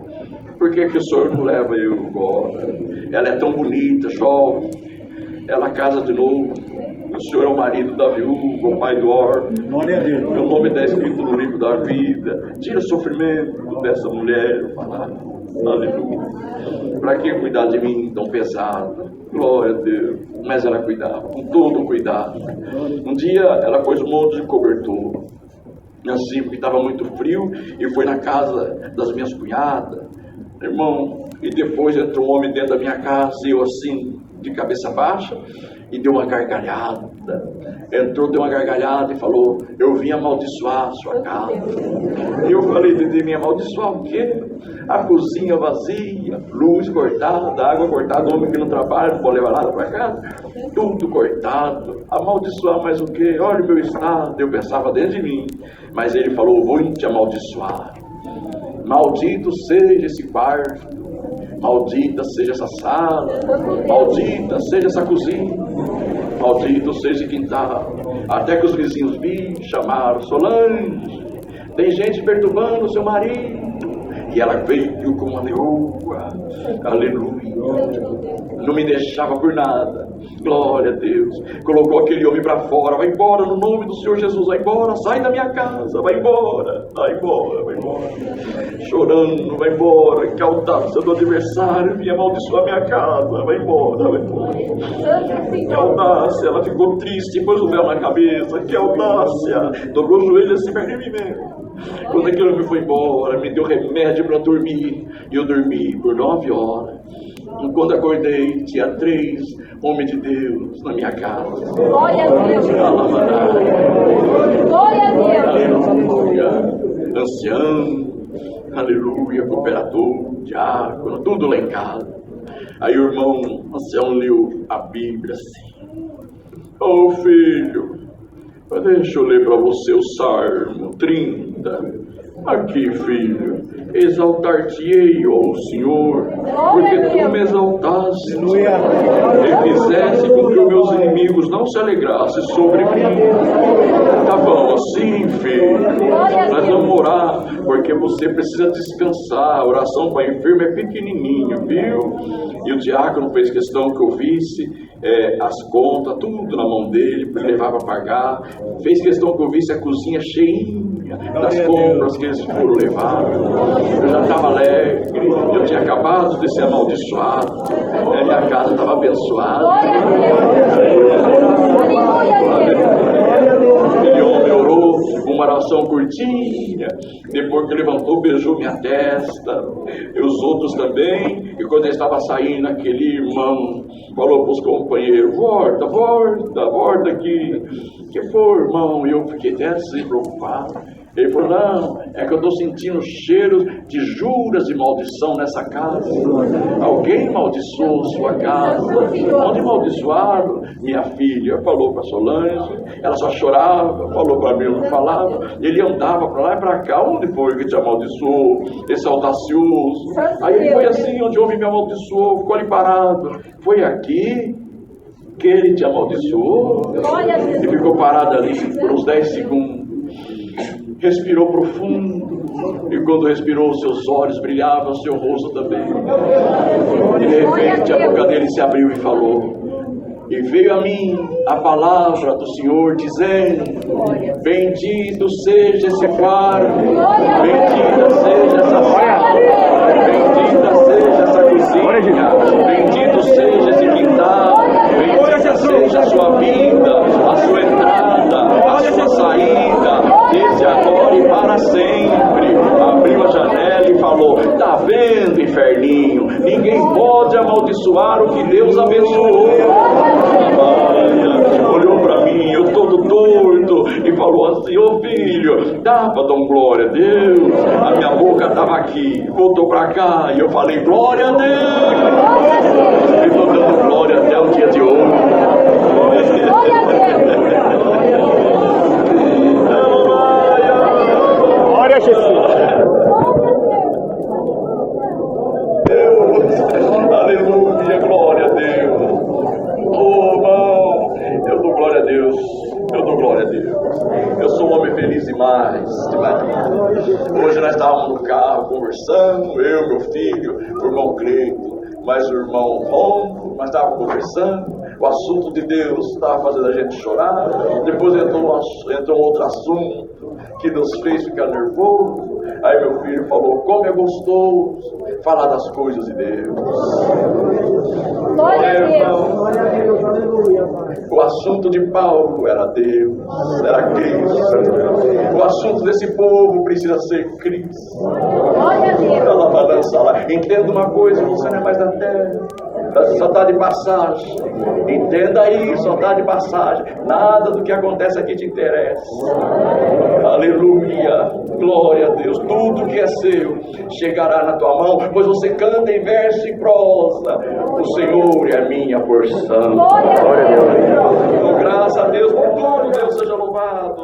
Por que o senhor não leva eu embora? Ela é tão bonita, jovem. Ela casa de novo. O senhor é o marido da viúva, o pai do órfão. Meu nome está escrito no livro da vida. Tira o sofrimento dessa mulher. Eu falava, aleluia. Para que cuidar de mim tão pesado? Glória a Deus. Mas ela cuidava, com todo cuidado. Um dia ela pôs um monte de cobertor. Assim, porque estava muito frio. E foi na casa das minhas cunhadas. Irmão, e depois entrou um homem dentro da minha casa. E eu assim, de cabeça baixa. E deu uma gargalhada. Entrou, deu uma gargalhada e falou, eu vim amaldiçoar a sua casa. E eu falei dentro de mim, amaldiçoar o quê? A cozinha vazia, luz cortada, água cortada, homem que não trabalha, não pode levar nada para casa. Tudo cortado. Amaldiçoar mais o quê? Olha o meu estado. Eu pensava dentro de mim. Mas ele falou, vou te amaldiçoar. Maldito seja esse quarto. Maldita seja essa sala, maldita seja essa cozinha, maldito seja esse quintal. Até que os vizinhos vi, chamaram Solange, tem gente perturbando o seu marido. E ela veio com uma leoa, aleluia, não me deixava por nada, glória a Deus. Colocou aquele homem para fora, vai embora no nome do Senhor Jesus, vai embora, sai da minha casa, vai embora, vai embora, vai embora. Chorando, vai embora, que audácia do adversário, vinha amaldiçoar minha casa, vai embora, vai embora. Que audácia, ela ficou triste, pôs o véu na cabeça, que audácia, dobrou o joelho assim perto de mim mesmo. Quando aquele homem foi embora, me deu remédio para dormir, e eu dormi por 9 horas. E quando acordei, tinha 3 homens de Deus na minha casa. Glória a Deus. Glória a Deus. Aleluia. Ancião, aleluia, cooperador, diácono, tudo lá em casa. Aí o irmão ancião leu a Bíblia assim. Ô filho, deixa eu ler para você o Salmo 30. Aqui, filho, exaltar-te-ei, ó Senhor, porque tu me exaltaste e fizeste com que os meus inimigos não se alegrassem sobre mim. Tá bom, assim, filho, nós vamos orar, porque você precisa descansar. A oração para enfermo é pequenininho, viu? E o diácono fez questão que eu visse as contas, tudo na mão dele, para ele levar para pagar. Fez questão que eu visse a cozinha cheinha das compras que eles foram levar. Eu já estava alegre, eu tinha acabado de ser amaldiçoado, minha casa estava abençoada. Aquele homem orou uma oração curtinha, depois que levantou, beijou minha testa, e os outros também. E quando ele estava saindo, aquele irmão falou para os companheiros, volta aqui. Que foi, irmão? E eu fiquei até assim preocupado. Ele falou, não, é que eu estou sentindo cheiro de juras e maldição nessa casa. Alguém maldiçoou sua casa. Onde maldiçoaram? Minha filha falou para Solange, ela só chorava, falou para mim, não falava. Ele andava para lá e para cá. Onde foi que te amaldiçoou? Esse audacioso. Aí ele foi assim, onde houve me amaldiçoou, ficou ali parado. Foi aqui que ele te amaldiçoou? E ficou parado ali por uns 10 segundos. Respirou profundo, e quando respirou, seus olhos brilhavam, seu rosto também. E de repente a boca dele se abriu e falou, e veio a mim a palavra do Senhor dizendo, bendito seja esse quarto, bendita seja essa sala, bendita seja essa cozinha, bendito seja esse quintal, bendita seja a sua vida, a sua entrada, a sua saída, desde agora e para sempre. Abriu a janela e falou, tá vendo, inferninho, ninguém pode amaldiçoar o que Deus abençoou. Olhou para mim, eu todo torto, e falou assim, ô filho, dá para dar glória a Deus? A minha boca estava aqui, voltou para cá, e eu falei, glória a Deus. E estou dando glória até o dia de hoje. Glória a Jesus. Deus, aleluia, glória a Deus. Oh, irmão, eu dou glória a Deus. Eu dou glória a Deus. Eu sou um homem feliz demais, demais. irmão Cleito, mais o irmão Romo, mas estava conversando. O assunto de Deus estava fazendo a gente chorar. Depois entrou outro assunto que nos fez ficar nervoso. Aí meu filho falou: como é gostoso falar das coisas de Deus. Glória a Deus. O assunto de Paulo era Deus, era Cristo. O assunto desse povo precisa ser Cristo. Glória a Deus. Ela balança lá. Entenda uma coisa: você não é mais da terra, só está de passagem. Entenda aí, só está de passagem. Nada do que acontece aqui te interessa. Aleluia, glória a Deus. Tudo que é seu chegará na tua mão, pois você canta em verso e prosa: o Senhor é a minha porção. Glória a Deus. Graças a Deus por tudo, Deus seja louvado.